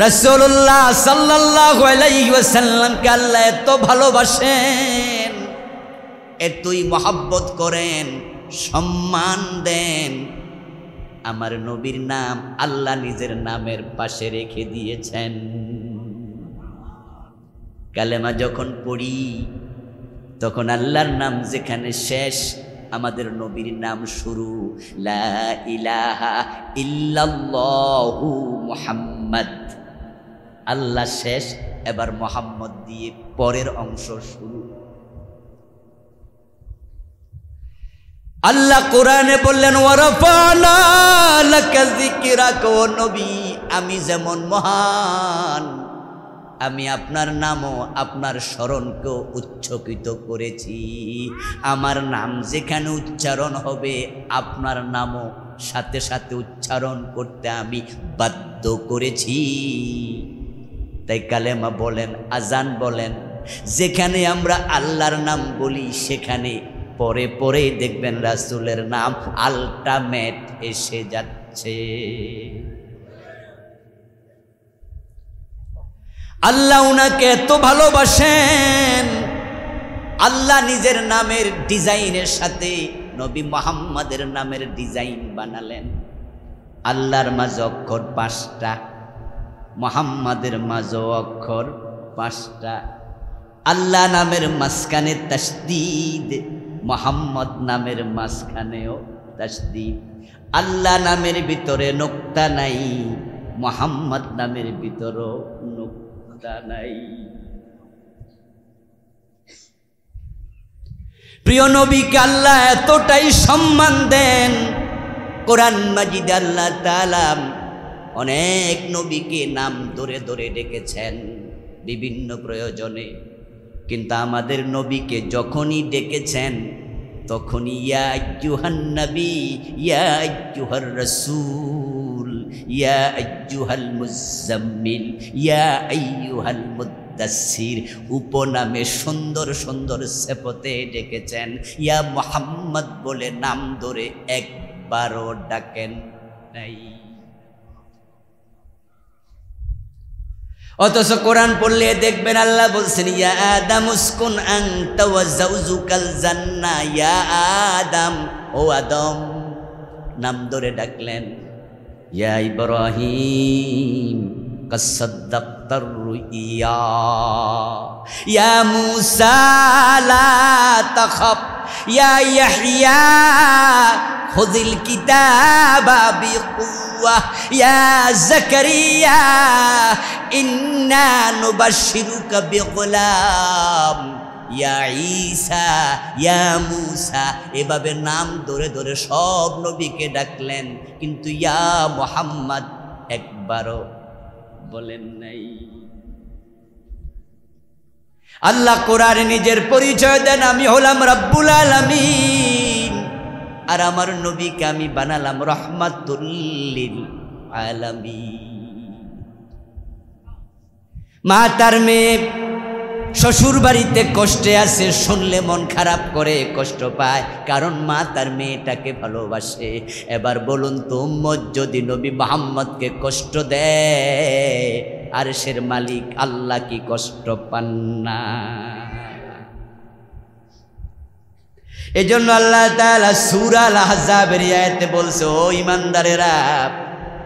রাসূলুল্লাহ সাল্লাল্লাহু আলাইহি ওয়াসাল্লামকে আল্লাহ এত ভালোবাসেন, এতই মহব্বত করেন, সম্মান দেন, আমার নবীর নাম আল্লাহ নিজের নামের পাশে রেখে দিয়েছেন। কালেমা যখন পড়ি তখন আল্লাহর নাম যেখানে শেষ, আমাদের নবীর নাম শুরু। লা ইলাহা ইল্লাল্লাহু মুহাম্মদ, আল্লাহ শেষ, এবার মুহাম্মদ দিয়ে পরের অংশ শুরু। আল্লাহ কোরআনে বললেন ওয়ারাফানা লাকা যিকরাক, ও নবী আমি যেমন মহান, আমি আপনার নামও আপনার স্মরণকেও উচ্চকিত করেছি। আমার নাম যেখানে উচ্চারণ হবে আপনার নামও সাথে সাথে উচ্চারণ করতে আমি বাধ্য করেছি। তাই কালেমা বলেন, আজান বলেন, যেখানে আমরা আল্লাহর নাম বলি সেখানে পরে পরে দেখবেন রাসূলের নাম আল্টিমেট এসে যাচ্ছে। আল্লাহ উনাকে এত ভালোবাসেন, আল্লাহ নিজের নামের ডিজাইনের সাথে নবী মুহাম্মাদের নামের ডিজাইন বানালেন। আল্লাহর মাঝে অক্ষর 5টা, মুহাম্মাদের মাঝে অক্ষর 5টা। আল্লাহ নামের মাঝখানে তাসদীদ, মুহাম্মদ নামের মাঝখানেও তাসদীদ। আল্লাহ নামের ভিতরে নোক্তা নাই, মুহাম্মদ নামের ভিতরেও নোক্তা নাই। প্রিয় নবীকে আল্লাহ এতটাই সম্মান দেন, কোরআন মাজিদে আল্লাহ তাআলা অনেক নবীকে নাম ধরে ধরে ডেকেছেন বিভিন্ন প্রয়োজনে, কিন্তু আমাদের নবীকে যখনই ডেকেছেন তখনই ইয়া আইয়ুহান নবী, ইয়া আইয়ুহার রাসূল, ইয়া আইয়ুহাল মুজাম্মিল, ইয়া আইয়ুহাল মুদ্দাসসির উপনামে সুন্দর সুন্দর সিফতে ডেকেছেন। ইয়া মুহাম্মদ বলে নাম ধরে একবারও ডাকেন নাই। অথচ কোরআন পড়লে দেখবেন আল্লাহ বলছেন ইয়া আদম উসকুন আনতা ওয়া যাওজুকাল জান্নাহ, ইয়া আদম, ও আদম, নাম ধরে ডাকলেন। ইয়া ইব্রাহিম কাদ সাদ্দাকতার রুইয়া, ইয়া মূসা লা তাখাফ, ইয়া ইয়াহইয়া খুযিল কিতাবা বিকুওয়া, ইয়া যাকারিয়া ইন্না নুবাশশিরুকা বিগুলাম, ইয়া ঈসা, ইয়া মূসা। এভাবে নাম ধরে ধরে সব নবীকে ডাকলেন, কিন্তু ইয়া মুহাম্মদ একবারও বলেন নাই। আল্লাহ কোরআনে নিজের পরিচয় দেন, আমি হলাম রব্বুল আলামিন, আর আমার নবীকে আমি বানালাম রাহমাতুল লিল আলামিন। মা তার মেয়ে শ্বশুর বাড়িতে কষ্টে আছে, শুনলে মন খারাপ করে, কষ্ট পায়, কারণ মা তার মেয়েটাকে ভালোবাসে। এবার বলুন তো, উম্মত যদি নবী মুহাম্মদকে কষ্ট দেয়, আরশের মালিক আল্লাহ কি কষ্ট পান না? এজন্য আল্লাহ তাআলা সূরা আল আহজাবের আয়াতে বলছে, ও ঈমানদারেরা,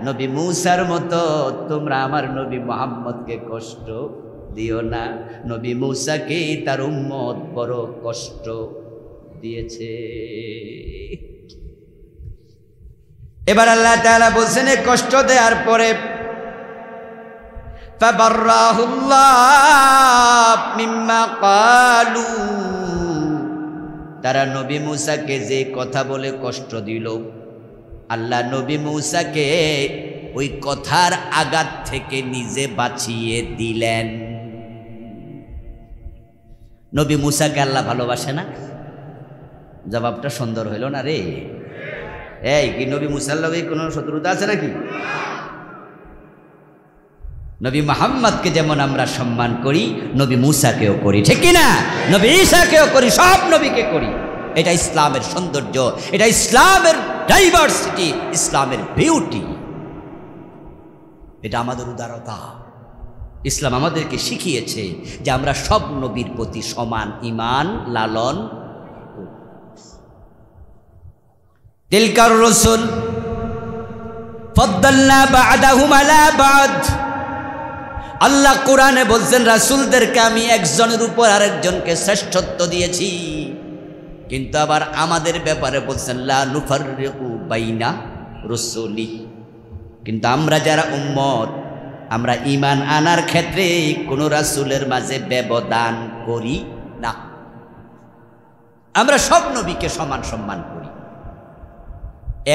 নবী মূসার মতো তোমরা আমার নবী মুহাম্মদকে কষ্ট দিও না। নবী মূসাকে তার উম্মত বড় কষ্ট দিয়েছে। এবার আল্লাহ তাআলা বলছেন, কষ্ট দেওয়ার পরে ফাবাররাহুল্লাহ মিম্মা ক্বালু, তারা নবী মূসাকে যে কথা বলে কষ্ট দিল, আল্লাহ নবী মূসাকে ওই কথার আঘাত থেকে নিজে বাঁচিয়ে দিলেন। নবী মূসাকে আল্লাহ ভালোবাসে না? জবাবটা সুন্দর হইল না রে? এই কি নবী মূসার লগে কোনো শত্রুতা আছে নাকি? নবী মুহাম্মদকে যেমন আমরা সম্মান করি, নবী মূসাকেও করি, ঠিক কি না? নবী ঈসাকেও করি, সব নবীকে করি। এটা ইসলামের সৌন্দর্য, এটা ইসলামের ডাইভার্সিটি, ইসলামের বিউটি। এটা আমাদের উদারতা। ইসলাম আমাদেরকে শিখিয়েছে যে আমরা সব নবীর প্রতি সমান ঈমান লালন। তিলকার রাসূল ফাদ্দালনা বা'দাহুম আলা বা'দ। আল্লাহ কোরআনে বলছেন রাসূলদেরকে আমি একজনের উপর আরেকজনকে শ্রেষ্ঠত্ব দিয়েছি, কিন্তু আবার আমাদের ব্যাপারে বলছেন লা নুফাররিকু বাইনা রুসুলি। কিন্তু আমরা যারা উম্মত, আমরা ঈমান আনার ক্ষেত্রে কোনো রাসূলের মাঝে ব্যবধান করি না। আমরা সব নবীকে সমান সম্মান করি।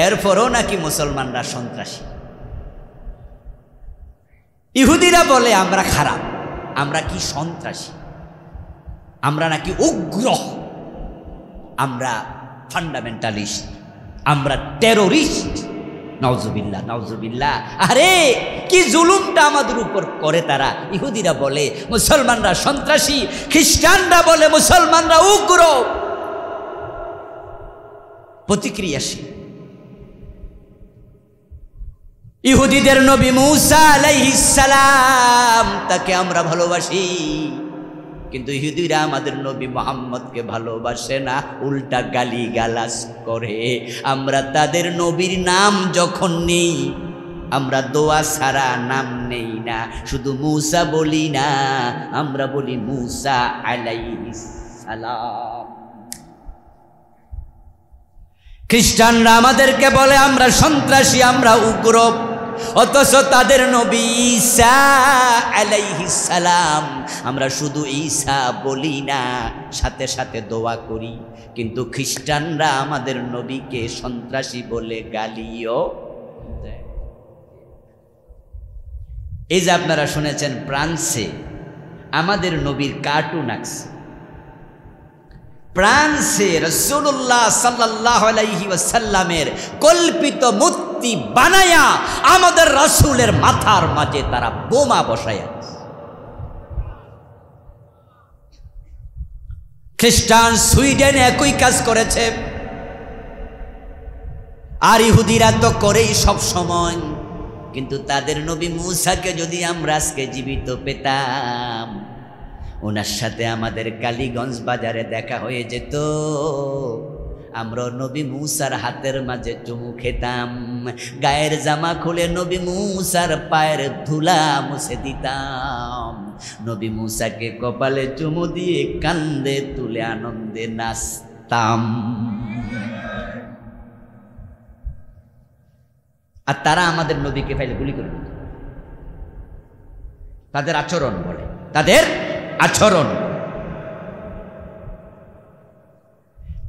এরপরও নাকি মুসলমানরা সন্ত্রাসী। ইহুদিরা বলে আমরা খারাপ, আমরা কি সন্ত্রাসী, আমরা নাকি উগ্র, আমরা ফান্ডামেন্টালিস্ট, আমরা টেরোরিস্ট। নাউজুবিল্লাহ নাউজুবিল্লাহ। আরে কি জুলুমটা আমাদের উপর করে তারা। ইহুদিরা বলে মুসলমানরা সন্ত্রাসী, খ্রিস্টানরা বলে মুসলমানরা উগ্র। প্রতিক্রিয়াশীল। ইহুদিদের নবী মূসা আলাইহিস সালাম, তাকে আমরা ভালোবাসি, কিন্তু ইহুদিরা আমাদের নবী মুহাম্মদকে ভালোবাসে না, উল্টা গালিগালাজ করে। আমরা তাদের নবীর নাম যখন নেই, আমরা দোয়া ছাড়া নাম নেই না, শুধু মূসা বলি না, আমরা বলি মূসা আলাইহিস সালাম। খ্রিস্টানরা আমাদেরকে বলে আমরা সন্ত্রাসী, আমরা উগ্র, অথচ তাদের নবী ঈসা আলাইহিস সালাম আমরা শুধু ঈসা বলি না, সাথে সাথে দোয়া করি। কিন্তু খ্রিস্টানরা আমাদের নবীকে সন্ত্রাসী বলে গালিও দেয়। এই যে আপনারা শুনেছেন ফ্রান্সে আমাদের নবীর কার্টুন আঁকছে। ফ্রান্সে রাসূলুল্লাহ সাল্লাল্লাহু আলাইহি ওয়াসাল্লামের কল্পিত মূর্তি বানায়া আমাদের রাসূলের মাথার মাঝে তারা বোমা বসায়া। খ্রিস্টান সুইডেন একই কাজ করেছে, আর ইহুদিরা তো করেই সব সময়। কিন্তু তাদের নবী মূসাকে যদি আমরা আজকে জীবিত পেতাম, ওনার সাথে আমাদের কালীগঞ্জ বাজারে দেখা হয়ে যেত, আমরা নবী মূসার হাতের মাঝে চুমু খেতাম, গায়ের জামা খুলে নবী মূসার পায়ের ধুলা মুছে দিতাম, নবী মূসাকে কপালে চুমু দিয়ে কান্দে তুলে আনন্দে নাচতাম। আর তারা আমাদের নবীকে ফাইলে গুলি করে দিত। তাদের আচরণ বলে, তাদের আচরণ।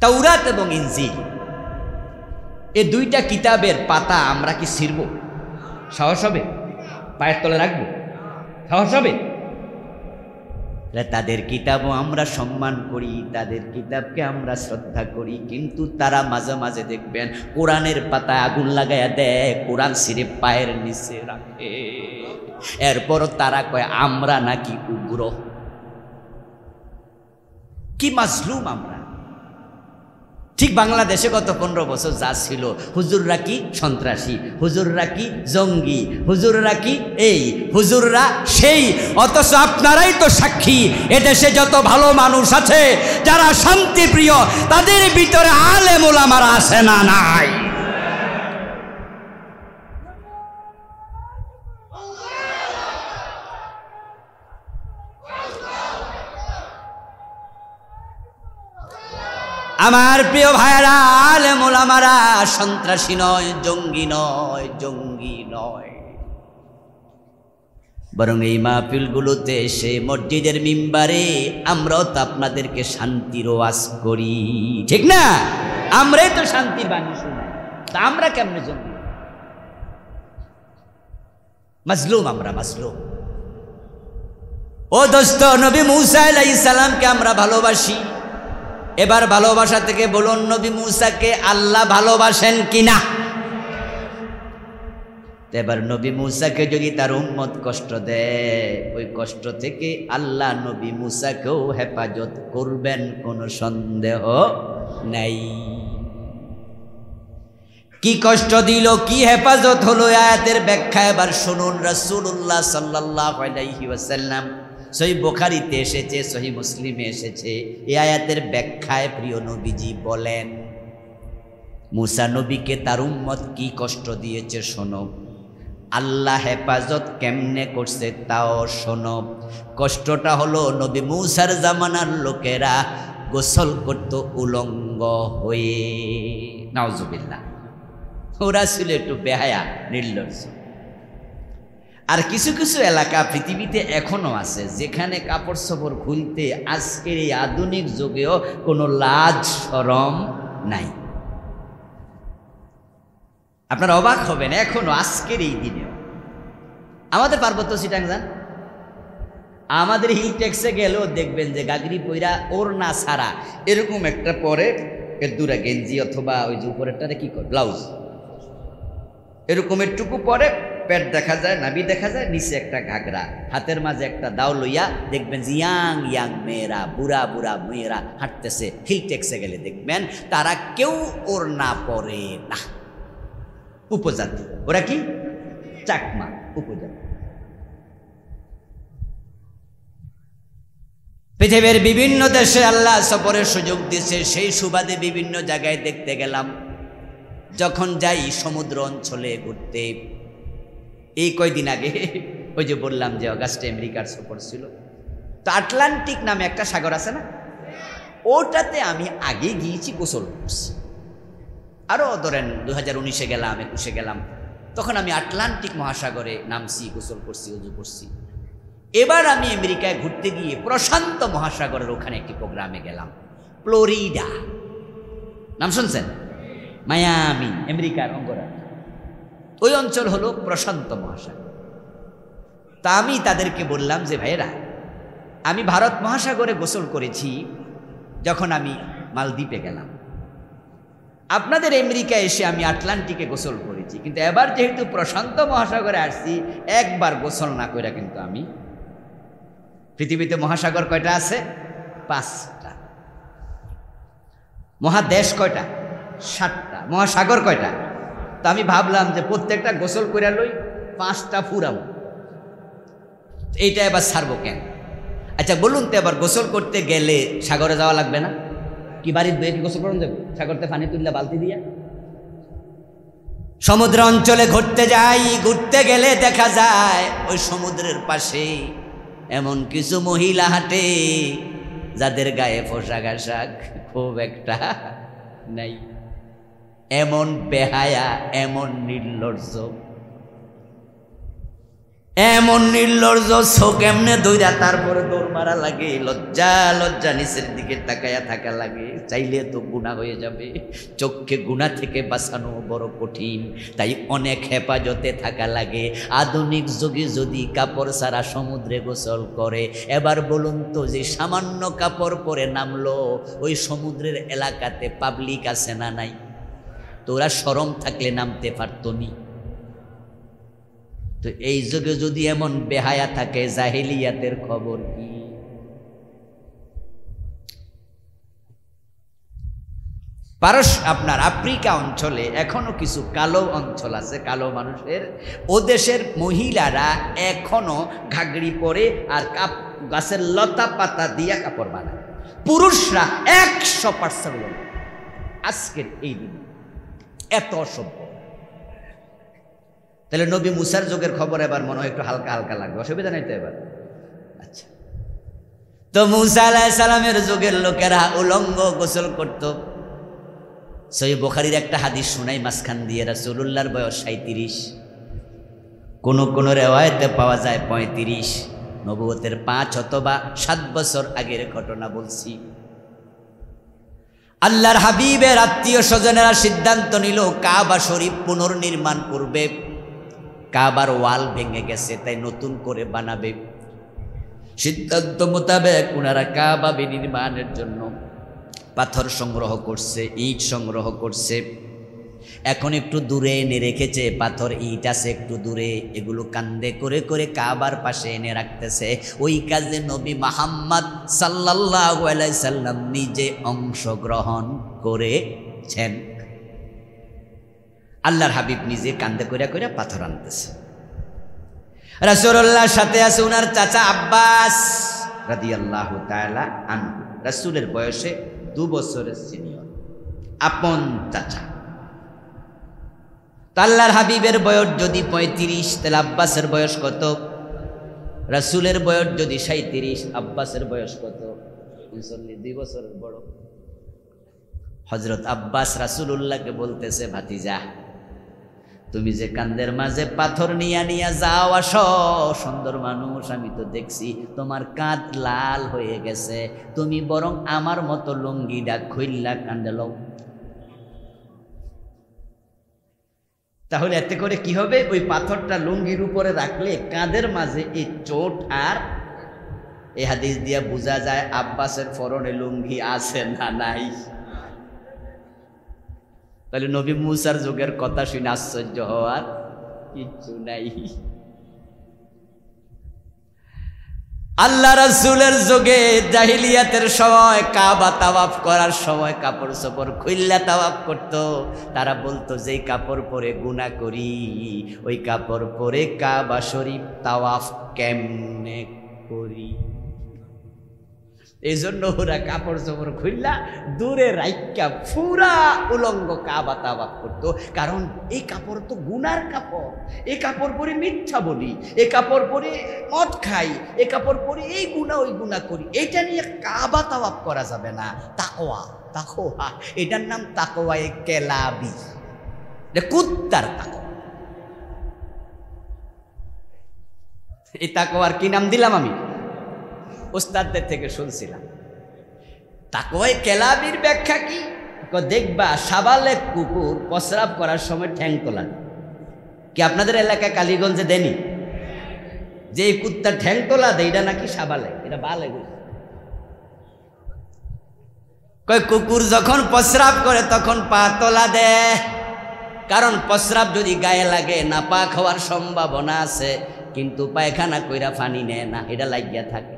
তাওরাত এবং ইনজিল এই দুইটা কিতাবের পাতা আমরা কি ছিঁড়ব? সাহস হবে? পায়ের তলে রাখবো? সাহস হবে? তাদের কিতাবও আমরা সম্মান করি, তাদের কিতাবকে আমরা শ্রদ্ধা করি, কিন্তু তারা মাঝে মাঝে দেখবেন কোরআনের পাতায় আগুন লাগাইয়া দেয়, কোরআন ছিঁড়ে পায়ের নিচে রাখে। এরপরও তারা কয় আমরা নাকি উগ্র। কি মাজলুম আমরা। ঠিক বাংলাদেশে গত 15 বছর যা ছিল, হুজুররা কি সন্ত্রাসী, হুজুররা কি জঙ্গি, হুজুররা কি এই, হুজুররা সেই। অথচ আপনারাই তো সাক্ষী, এদেশে যত ভালো মানুষ আছে যারা শান্তিপ্রিয়, তাদের ভিতরে আলেম ওলামারা আছে না নাই? আমার প্রিয় ভাইরা, আলেম ওলামারা সন্ত্রাসী নয়, জঙ্গি নয়, জঙ্গি নয়, বরং এই মাহফিলগুলোতে এসে মসজিদের মিম্বারে আমরাও তো আপনাদেরকে শান্তির ওয়াজ করি, ঠিক না? আমরাই তো শান্তির বাণী শুনাই, তা আমরা কেমনে জঙ্গি? মাজলুম আমরা, মাজলুম। ও দোস্ত, নবী মূসা আলাইহিস সালামকে আমরা ভালোবাসি। এবার ভালোবাসা থেকে বলুন, নবী মূসাকে আল্লাহ ভালোবাসেন কিনা? এবার নবী মূসাকে যদি তার উম্মত কষ্ট দেয়, ওই কষ্ট থেকে আল্লাহ নবী মূসাকেও হেফাজত করবেন, কোনো সন্দেহ নাই। কি কষ্ট দিল, কি হেফাজত হলো, আয়াতের ব্যাখ্যা এবার শুনুন। রাসূলুল্লাহ সাল্লাল্লাহু আলাইহি ওয়াসাল্লাম, সহিহ বুখারীতে এসেছে, সহিহ মুসলিমে এসেছে, এই আয়াতের ব্যাখ্যায় প্রিয় নবীজি বলেন, মুসা নবীকে তার উম্মত কি কষ্ট দিয়েছে শোনো, আল্লাহ হেফাজত কেমনে করছে তাও শোনো। কষ্টটা হলো নবী মুসার জামানার লোকেরা গোসল করত উলঙ্গ হয়ে, নাউজুবিল্লাহ। ওরা ছিল একটু বেহায়া, নির্লজ্জ। আর কিছু কিছু এলাকা পৃথিবীতে এখনো আছে যেখানে কাপড় চোপড় খুলতে আজকের এই আধুনিক যুগেও কোনো লাজ শরম নাই। আপনারা অবাক হবেন, এখনো আজকের এই দিনেও আমাদের পার্বত্য চিটাং যান, আমাদের হিল ট্যাক্সে গেলেও দেখবেন যে গাগরি পইরা ওর না ছাড়া এরকম একটা পরে দূরে গেঞ্জি অথবা ওই যে উপরেরটারে কি করে ব্লাউজ, এরকম একটুকু পরে পেট দেখা যায়, নাভি দেখা যায়, নিচে একটা ঘাগরা, হাতের মাঝে একটা দাও লইয়া দেখবেন যে ইয়াং ইয়াং মেয়েরা, বুড়া বুড়া মেয়েরা হাঁটতেছে। হিল ট্যাক্সে গেলে দেখবেন তারা কেউ ওর না পরে না, উপজাতি। ওরা কি চাকমা উপজাতি। পৃথিবীর বিভিন্ন দেশে আল্লাহ সফরের সুযোগ দিয়েছে, সেই সুবাদে বিভিন্ন জায়গায় দেখতে গেলাম। যখন যাই সমুদ্র অঞ্চলে ঘুরতে, এই কয়দিন আগে ওই যে বললাম যে অগাস্টে আমেরিকার সফর ছিল, তো আটলান্টিক নামে একটা সাগর আছে না, ওটাতে আমি আগে গিয়েছি, গোসল করছি। আরও ধরেন 2019-এ গেলাম, 21-এ গেলাম, তখন আমি আটলান্টিক মহাসাগরে নামছি, গোসল করছি, উজু করছি। এবার আমি আমেরিকায় ঘুরতে গিয়ে প্রশান্ত মহাসাগরের ওখানে একটি প্রোগ্রামে গেলাম, ফ্লোরিডা, নাম শুনছেন? মায়ামি, আমেরিকার অঙ্গরাজ্য, ওই অঞ্চল হলো প্রশান্ত মহাসাগর। তা আমি তাদেরকে বললাম যে ভাইয়েরা, আমি ভারত মহাসাগরে গোসল করেছি যখন আমি মালদ্বীপে গেলাম, আপনাদের আমেরিকা এসে আমি আটলান্টিকে গোসল করেছি, কিন্তু এবার যেহেতু প্রশান্ত মহাসাগরে আসছি, একবার গোসল না করে কিন্তু আমি। পৃথিবীতে মহাসাগর কয়টা আছে? 5টা। মহাদেশ কয়টা? 7টা। মহাসাগর কয়টা? তো আমি ভাবলাম যে প্রত্যেকটা গোসল করে লই, 5টা ফুরাবো, এইটা এবার ছাড়বো কেন? আচ্ছা বলুন তো, এবার গোসল করতে গেলে সাগরে যাওয়া লাগবে না? কি বাড়ির বইয়ে কি গোসল করুন যাবো? সাগরতে পানি তুললে বালতি দিয়া। সমুদ্র অঞ্চলে ঘুরতে যাই, ঘুরতে গেলে দেখা যায় ওই সমুদ্রের পাশে এমন কিছু মহিলা হাঁটে যাদের গায়ে পোশাক আশাক খুব একটা নাই, এমন বেহায়া, এমন নির্লজ্জ, এমন নির্লজ্জ, চোখ এমনে দইরা তারপরে দৌড় মারা লাগে, লজ্জা লজ্জা নিচের দিকে তাকায়া থাকা লাগে। চাইলে তো গুনাহ হয়ে যাবে, চোখকে গুনাহ থেকে বাঁচানো বড় কঠিন, তাই অনেক হেফাজতে থাকা লাগে। আধুনিক যুগে যদি কাপড় ছাড়া সমুদ্রে গোসল করে, এবার বলুন তো, যে সামান্য কাপড় পরে নামলো, ওই সমুদ্রের এলাকাতে পাবলিক আছে না নাই? তো ওরা শরম থাকলে নামতে পারতো নি। তো এই যুগে যদি এমন বেহায়া থাকে, জাহেলিয়াতের খবর কি? আপনার আফ্রিকা অঞ্চলে এখনো কিছু কালো অঞ্চল আছে, কালো মানুষের, ও দেশের মহিলারা এখনো ঘাগড়ি পরে আর গাছের লতা পাতা দিয়া কাপড় বানায়। পুরুষরা 100% আজকের এই দিন এত অসভ্য। তাহলে নবী মুসার যুগের খবর এবার মনে হয় একটু হালকা হালকা লাগবে, অসুবিধা নেই তো এবার? আচ্ছা, তো মুসা আলাইহিস সালামের যুগের লোকেরা উলঙ্গ গোসল করত। সহিহ বুখারীর একটা হাদিস শোনাই মাঝখান দিয়ে, রাসূলুল্লাহর বয়স 37, কোন কোন রিওয়ায়াতে পাওয়া যায় 35, নবুয়তের 5 অথবা 7 বছর আগের ঘটনা বলছি। আল্লাহর হাবিবের আত্মীয় স্বজনেরা সিদ্ধান্ত নিল কাবা শরীফ পুনর্নির্মাণ করবে। কাবার ওয়াল ভেঙে গেছে, তাই নতুন করে বানাবে। সিদ্ধান্ত মোতাবেক ওনারা কাবা নির্মাণের জন্য পাথর সংগ্রহ করছে, ইট সংগ্রহ করছে। এখন একটু দূরে এনে রেখেছে, পাথর ইট আছে একটু দূরে, এগুলো কান্দে করে করে কাবার পাশে এনে রাখতেছে। ওই কাজে নবী মুহাম্মদ সাল্লাল্লাহু আলাইহি সাল্লাম নিজে অংশগ্রহণ করেছেন। আল্লাহর হাবিব নিজে কান্দে কইরা কইরা পাথর আনতেছে। রাসূলুল্লাহর সাথে আছে উনার চাচা আব্বাস রাদিয়াল্লাহু তাআলা আনহু, রাসূলের বয়সে 2 বছরের সিনিয়র, আপন চাচা। আল্লাহর হাবিবের বয়স যদি 35, তাহলে আব্বাসের বয়স কত? রাসূলের বয়স যদি 37, আব্বাসের বয়স কত? 39, 2 বছরের বড়। হযরত আব্বাস রাসূলুল্লাহকে বলতেছে, ভাতিজা তুমি যে কান্দের মাঝে পাথর নিয়া নিয়া যাও আসো, সুন্দর মানুষ আমি তো দেখছি, তোমার কাঁধ লাল হয়ে গেছে, তুমি বরং আমার মতো লুঙ্গিটা খুইল্লা কান্দে লও। তাহলে এতে করে কি হবে? ওই পাথরটা লুঙ্গির উপরে রাখলে কাঁধের মাঝে এই চোট আর। এই হাদিস দিয়া বোঝা যায় আব্বাসের পরনে লুঙ্গি আছে না নাই। তাহলে নবী মুসার যুগের কথা শুনে আশ্চর্য হওয়ার কিচ্ছু নাই। আল্লাহ রাসূলের যুগে জাহিলিয়াতের সময় কাবা তাওয়াফ করার সময় কাপড় চোপড় খুইল্লা তাওয়াফ করত। তারা বলতো যেই কাপড় পরে গুনাহ করি, ওই কাপড় পরে কাবা শরীফ তাওয়াফ কেমনে করি। এই জন্য ওরা কাপড় চোপড় খুইল্লা দূরে রাইকা পুরা উলঙ্গ কাবা তাওয়াফ করতো। কারণ এই কাপড় তো গুনার কাপড়, এই কাপড় পরে মিথ্যা বলি, এই কাপড় পরে মদ খাই, এই কাপড় পরে এই গুনাহ ওই গুনাহ করি, এটা নিয়ে কাবা তাওয়াফ করা যাবে না। তাকওয়া, তাকওয়া, এটার নাম তাকওয়ায়ে কেলাবি, কুত্তার তাকওয়া। এই তাকওয়ার কি নাম দিলাম আমি? উস্তাদদের থেকে শুনছিলাম। তাকওয়ায়ে কেলাবির ব্যাখ্যা কি? দেখবা সাবালেক কুকুর প্রস্রাব করার সময় ঠ্যাং তোলা। কি আপনাদের এলাকায় কালীগঞ্জে দেনি যে এই কুত্তা ঠ্যাং তোলা দেয়? এটা নাকি সাবালেক, এটা বালেক। কয় কুকুর যখন প্রস্রাব করে তখন পা তোলা দেয়, কারণ প্রস্রাব যদি গায়ে লাগে নাপাক হওয়ার সম্ভাবনা আছে, কিন্তু পায়খানা কইরা পানি নেয় না, এটা লাগিয়া থাকে।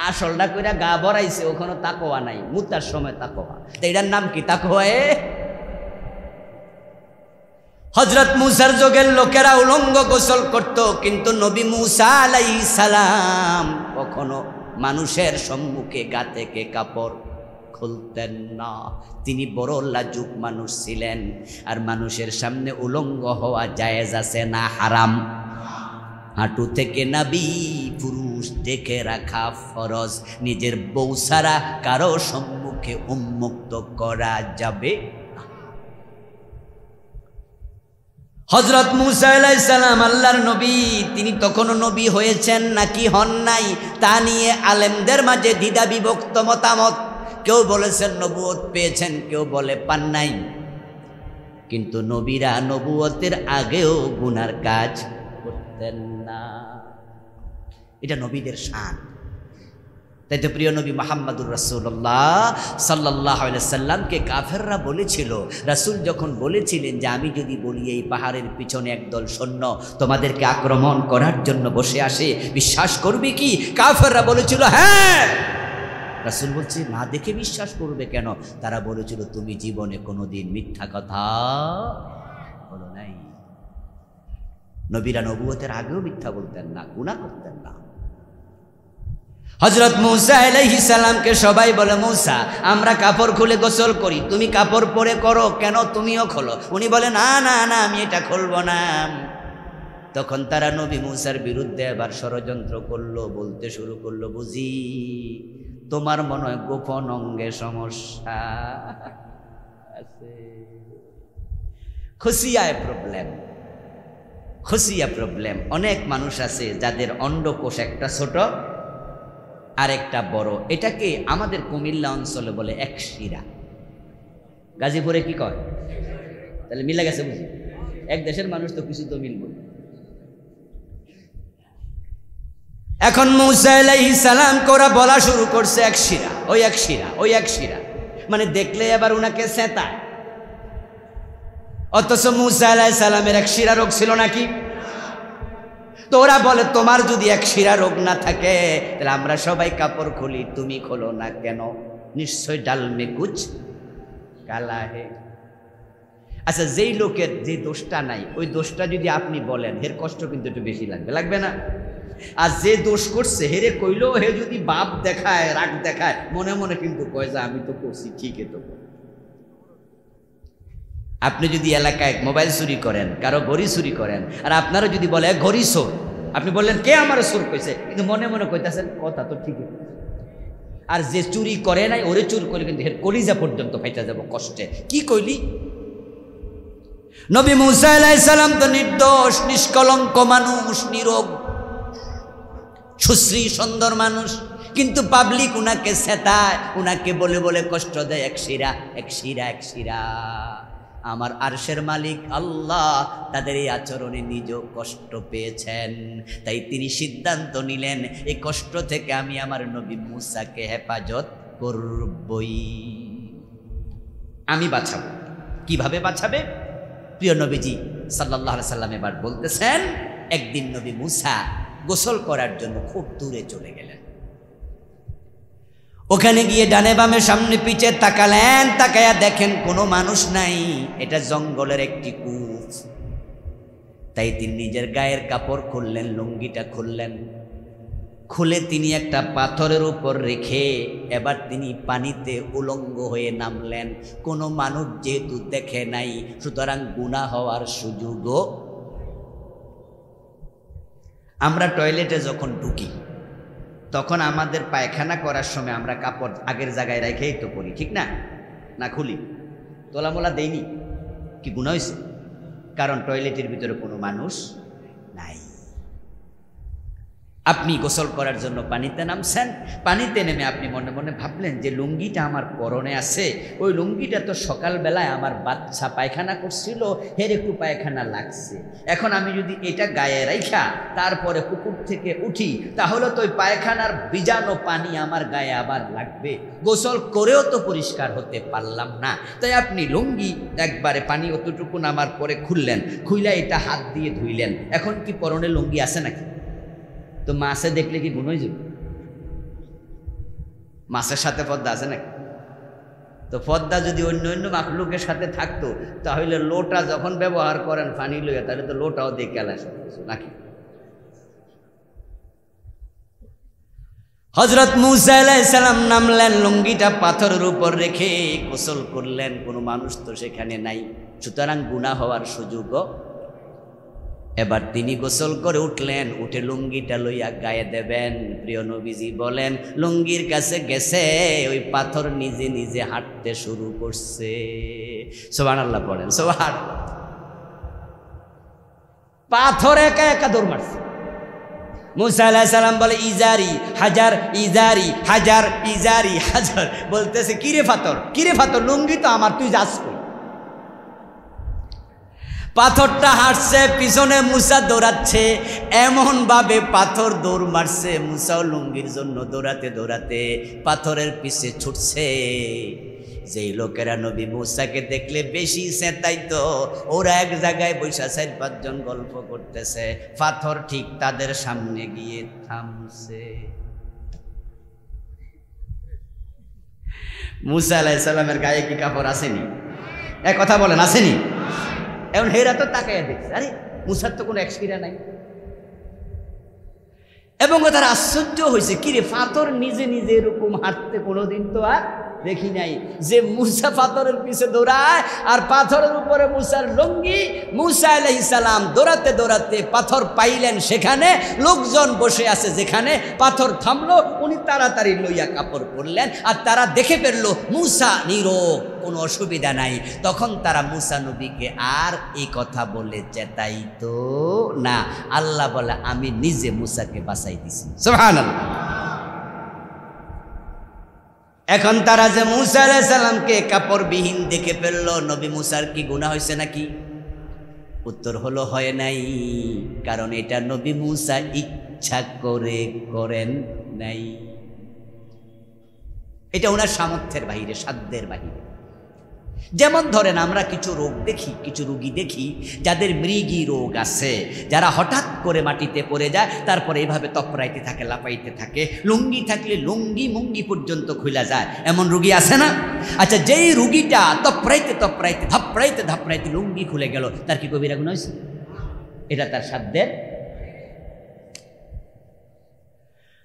আসলটা কইরা গা ভরাইছে, ওখানে তাকওয়া নাই, মুতার সময় তাকওয়া। এটার নাম কি? তাকওয়ায়ে। হযরত মুসার যুগের লোকেরা উলঙ্গ গোসল করত, কিন্তু নবী মুসা আলাইহিস সালাম কখনো মানুষের সম্মুখে গা থেকে কাপড় খুলতেন না। তিনি বড় লাজুক মানুষ ছিলেন। আর মানুষের সামনে উলঙ্গ হওয়া জায়েজ আছে না হারাম? হাঁটু থেকে নাবি পুরুষ দেখে রাখা ফরজ। নিজের বউ ছাড়া কারো সম্মুখে উন্মুক্ত করা যাবে না। হযরত মুসা আলাইহিস সালাম আল্লাহর নবী, তিনি তখনও নবী হয়েছেন নাকি হন নাই তা নিয়ে আলেমদের মাঝে দ্বিধা বিভক্ত মতামত। কেউ বলেছেন নবুয়ত পেয়েছেন, কেউ বলে পান নাই। কিন্তু নবীরা নবুয়তের আগেও গুনার কাজ করতেন না, এটা নবীদের শান। তাই তো প্রিয় নবী মুহাম্মদুর রাসূলুল্লাহ সাল্লাল্লাহু আলাইহি সাল্লামকে কাফেররা বলেছিল, রাসূল যখন বলেছিলেন যে আমি যদি বলি এই পাহাড়ের পিছনে একদল সৈন্য তোমাদেরকে আক্রমণ করার জন্য বসে আসে, বিশ্বাস করবে কি? কাফেররা বলেছিল হ্যাঁ। রাসূল বলছে না দেখে বিশ্বাস করবে কেন? তারা বলেছিল তুমি জীবনে কোনোদিন মিথ্যা কথা বলো নাই। নবীরা নবুয়তের আগেও মিথ্যা বলতেন না, গুনাহ করতেন না। হযরত মুসা আলাইহিস সালামকে সবাই বলে মুসা আমরা কাপড় খুলে গোসল করি, তুমি কাপড় পরে করো কেন? তুমিও খোলো। উনি বলে না না না আমি এটা খুলবো না। তখন তারা নবী মুসার বিরুদ্ধে আবার ষড়যন্ত্র করলো, বলতে শুরু করলো বুঝি তোমার মনে হয় গোপন অঙ্গে সমস্যা আছে। খুশিয়ায় প্রবলেম, খুশিয়া প্রবলেম। অনেক মানুষ আছে যাদের অন্ডকোষ একটা ছোট আর একটা বড়। এটাকে আমাদের কুমিল্লা অঞ্চলে বলে এক শিরা, গাজীপুরে কি কয়? তাহলে মিলে গেছে বুঝি। এক দেশের মানুষ তো কিছু তো মিলব। এখন মুসা আলাইহিস সালাম কোরা বলা শুরু করছে এক শিরা, ওই এক শিরা, ওই এক শিরা, মানে দেখলে আবার উনাকে সেতায়। অথচ মুসা আলাইহিস সালামের এক শিরা রোগ ছিল নাকি? তো ওরা বলে তোমার যদি এক শিরা রোগ না থাকে তাহলে আমরা সবাই কাপড় খুলি, তুমি খোলো না কেন? নিশ্চয় ডাল মে কুছ কালা হে। আচ্ছা, যেই লোকের যে দোষটা নাই ওই দোষটা যদি আপনি বলেন, এর কষ্ট কিন্তু একটু বেশি লাগবে, লাগবে না? আর যে দোষ করছে হেরে কইলো, হে যদি বাপ দেখায়, রাগ দেখায়, মনে মনে কিন্তু কয় যে আমি তো করছি, ঠিকই তো। আপনি যদি এলাকায় মোবাইল চুরি করেন, কারো ঘড়ি চুরি করেন, আর আপনারও যদি বলে ঘড়ি চোর, আপনি বললেন কে আমার চোর কইছে, কিন্তু মনে মনে কইতাছেন কথা তো ঠিকই। আর যে চুরি করে নাই ওরে চুর করলে কিন্তু এর কলিজা পর্যন্ত ফাইটা যাব কষ্টে। কি কইলি? নবী মুসা আলাইহিস সালাম তো নির্দোষ, নিষ্কলঙ্ক মানুষ, নিরোগ, সুশ্রী সুন্দর মানুষ, কিন্তু পাবলিক উনাকে সেতায়, উনাকে বলে বলে কষ্ট দেয়, এক শিরা এক শিরা এক শিরা। আমার আরশের মালিক আল্লাহ তাদের এই আচরণে নিজেও কষ্ট পেয়েছেন, তাই তিনি সিদ্ধান্ত নিলেন এই কষ্ট থেকে আমি আমার নবী মুসাকে হেফাজত করবই, আমি বাঁচাবো। কিভাবে বাঁচাবে? প্রিয় নবীজি সাল্লাল্লাহু আলাইহি সাল্লাম এবার বলতেছেন, একদিন নবী মুসা গোসল করার জন্য খুব দূরে চলে গেলেন। ওখানে গিয়ে ডানে বামে সামনে পিছে তাকালেন, তাকায়া দেখেন কোনো মানুষ নাই, এটা জঙ্গলের একটি কূপ। তাই তিনি নিজের গায়ের কাপড় খুললেন, লুঙ্গিটা খুললেন, খুলে তিনি একটা পাথরের উপর রেখে এবার তিনি পানিতে উলঙ্গ হয়ে নামলেন। কোনো মানুষ যেহেতু দেখে নাই, সুতরাং গুনাহ হওয়ার সুযোগও। আমরা টয়লেটে যখন ঢুকি তখন আমাদের পায়খানা করার সময় আমরা কাপড় আগের জায়গায় রেখেই তো করি, ঠিক না? না খুলি, তোলামোলা দেইনি, কি গুনাহ হয়েছে? কারণ টয়লেটের ভিতরে কোনো মানুষ নাই। আপনি গোসল করার জন্য পানিতে নামছেন, পানিতে নেমে আপনি মনে মনে ভাবলেন যে লুঙ্গিটা আমার পরনে আছে, ওই লুঙ্গিটা তো সকালবেলায় আমার বাচ্চা পায়খানা করছিল, এর একটু পায়খানা লাগছে, এখন আমি যদি এটা গায়ে রাইখা তারপরে পুকুর থেকে উঠি তাহলে তো ওই পায়খানার বীজাণু পানি আমার গায়ে আবার লাগবে, গোসল করেও তো পরিষ্কার হতে পারলাম না। তাই আপনি লুঙ্গি একবারে পানি অতটুকু নামার পরে খুললেন, খুইলা এটা হাত দিয়ে ধুইলেন। এখন কি পরনে লুঙ্গি আছে নাকি? তো মাছে দেখলে কি গুণ হয়ে যাবে? মাছের সাথে পদ্মা আছে নাকি? তো পদ্মা যদি অন্য অন্য মাখলুকের সাথে থাকতো তাহলে লোটা যখন ব্যবহার করেন পানি লইয়া, তাহলে তো লোটাও দেখে আলা নাকি? হযরত মুসা আলাইহিস সালাম নামলেন, লুঙ্গিটা পাথরের উপর রেখে গোসল করলেন, কোনো মানুষ তো সেখানে নাই, সুতরাং গুনাহ হওয়ার সুযোগও। এবার তিনি গোসল করে উঠলেন, উঠে লুঙ্গিটা লইয়া গায়ে দেবেন। প্রিয় নবীজি বলেন, লুঙ্গির কাছে গেছে, ওই পাথর নিজে নিজে হাঁটতে শুরু করছে। সুবহানাল্লাহ পড়েন, সুবহানাল্লাহ। পাথর একা একা দৌড় মারছে। মুসা আলাইহিস সালাম বলে ইজারি হাজার, ইজারি হাজার, ইজারি হাজার, বলতেছে কিরে পাথর, কিরে পাথর, লুঙ্গি তো আমার, তুই যাস কই? পাথরটা হাঁটছে, পিছনে মুসা দৌড়াচ্ছে, এমন ভাবে পাথর দৌড় মারছে, মুসাও লুঙ্গির জন্য দৌড়াতে দৌড়াতে পাথরের পিছে ছুটছে। যেই লোকেরা নবী মুসাকে দেখলে বেশি চেতাইতো, ওরা এক জায়গায় বৈশা 4-5 জন গল্প করতেছে, পাথর ঠিক তাদের সামনে গিয়ে থামছে। মুসা আলাইহিস সালামের গায়ে কি কাপড় আসেনি? এক কথা বলেন, আসেনি? এখন হেরা তো তাকাইয়া দেখছে, আরে মুসার তো কোনো এক্সপিরিয়েন্স নাই। এবং তার আশ্চর্য হয়েছে, কিরে পাথর নিজে নিজে এরকম হাঁটতে কোনোদিন তো আর দেখি নাই। যে মুসা পাথরের পিছে দৌড়ায় আর পাথরের উপরে মুসার লুঙ্গি। মুসা আলাইহিস সালাম দৌড়াতে দৌড়াতে পাথর পাইলেন, সেখানে লোকজন বসে আছে যেখানে, পাথর থামলো, উনি তাড়াতাড়ি লইয়া কাপড় পরলেন, আর তারা দেখে ফেললো মুসা নীরব, কোনো অসুবিধা নাই। তখন তারা মুসা নবীকে আর এই কথা বলে চেতাইতো না। আল্লাহ বলে, আমি নিজে মুসাকে বাঁচাই দিছি। সুবহানাল্লাহ। এখন তারা যে মুসা আলাইহিস সালামকে কাপড়বিহীন দেখে ফেললো, নবী মুসার কি গুনাহ হয়েছে নাকি? উত্তর হলো হয় নাই, কারণ এটা নবী মুসা ইচ্ছা করে করেন নাই, এটা ওনার সামর্থ্যের বাহিরে, সাধ্যের বাহিরে। যেমন ধরেন আমরা কিছু রোগ দেখি, কিছু রোগী দেখি যাদের মৃগী রোগ আছে, যারা হঠাৎ করে মাটিতে পড়ে যায়, তারপরে এইভাবে তপড়াইতে থাকে, লাপাইতে থাকে, লুঙ্গি থাকলে লুঙ্গি মুঙ্গি পর্যন্ত খুলে যায়, এমন রুগী আছে না? আচ্ছা, যেই রুগীটা তপড়াইতে তপড়াইতে ধাপড়াইতে ধাপড়াইতে লুঙ্গি খুলে গেল, তার কি কবিরা গুনাহ হয়েছে? এটা তার সাধ্যের।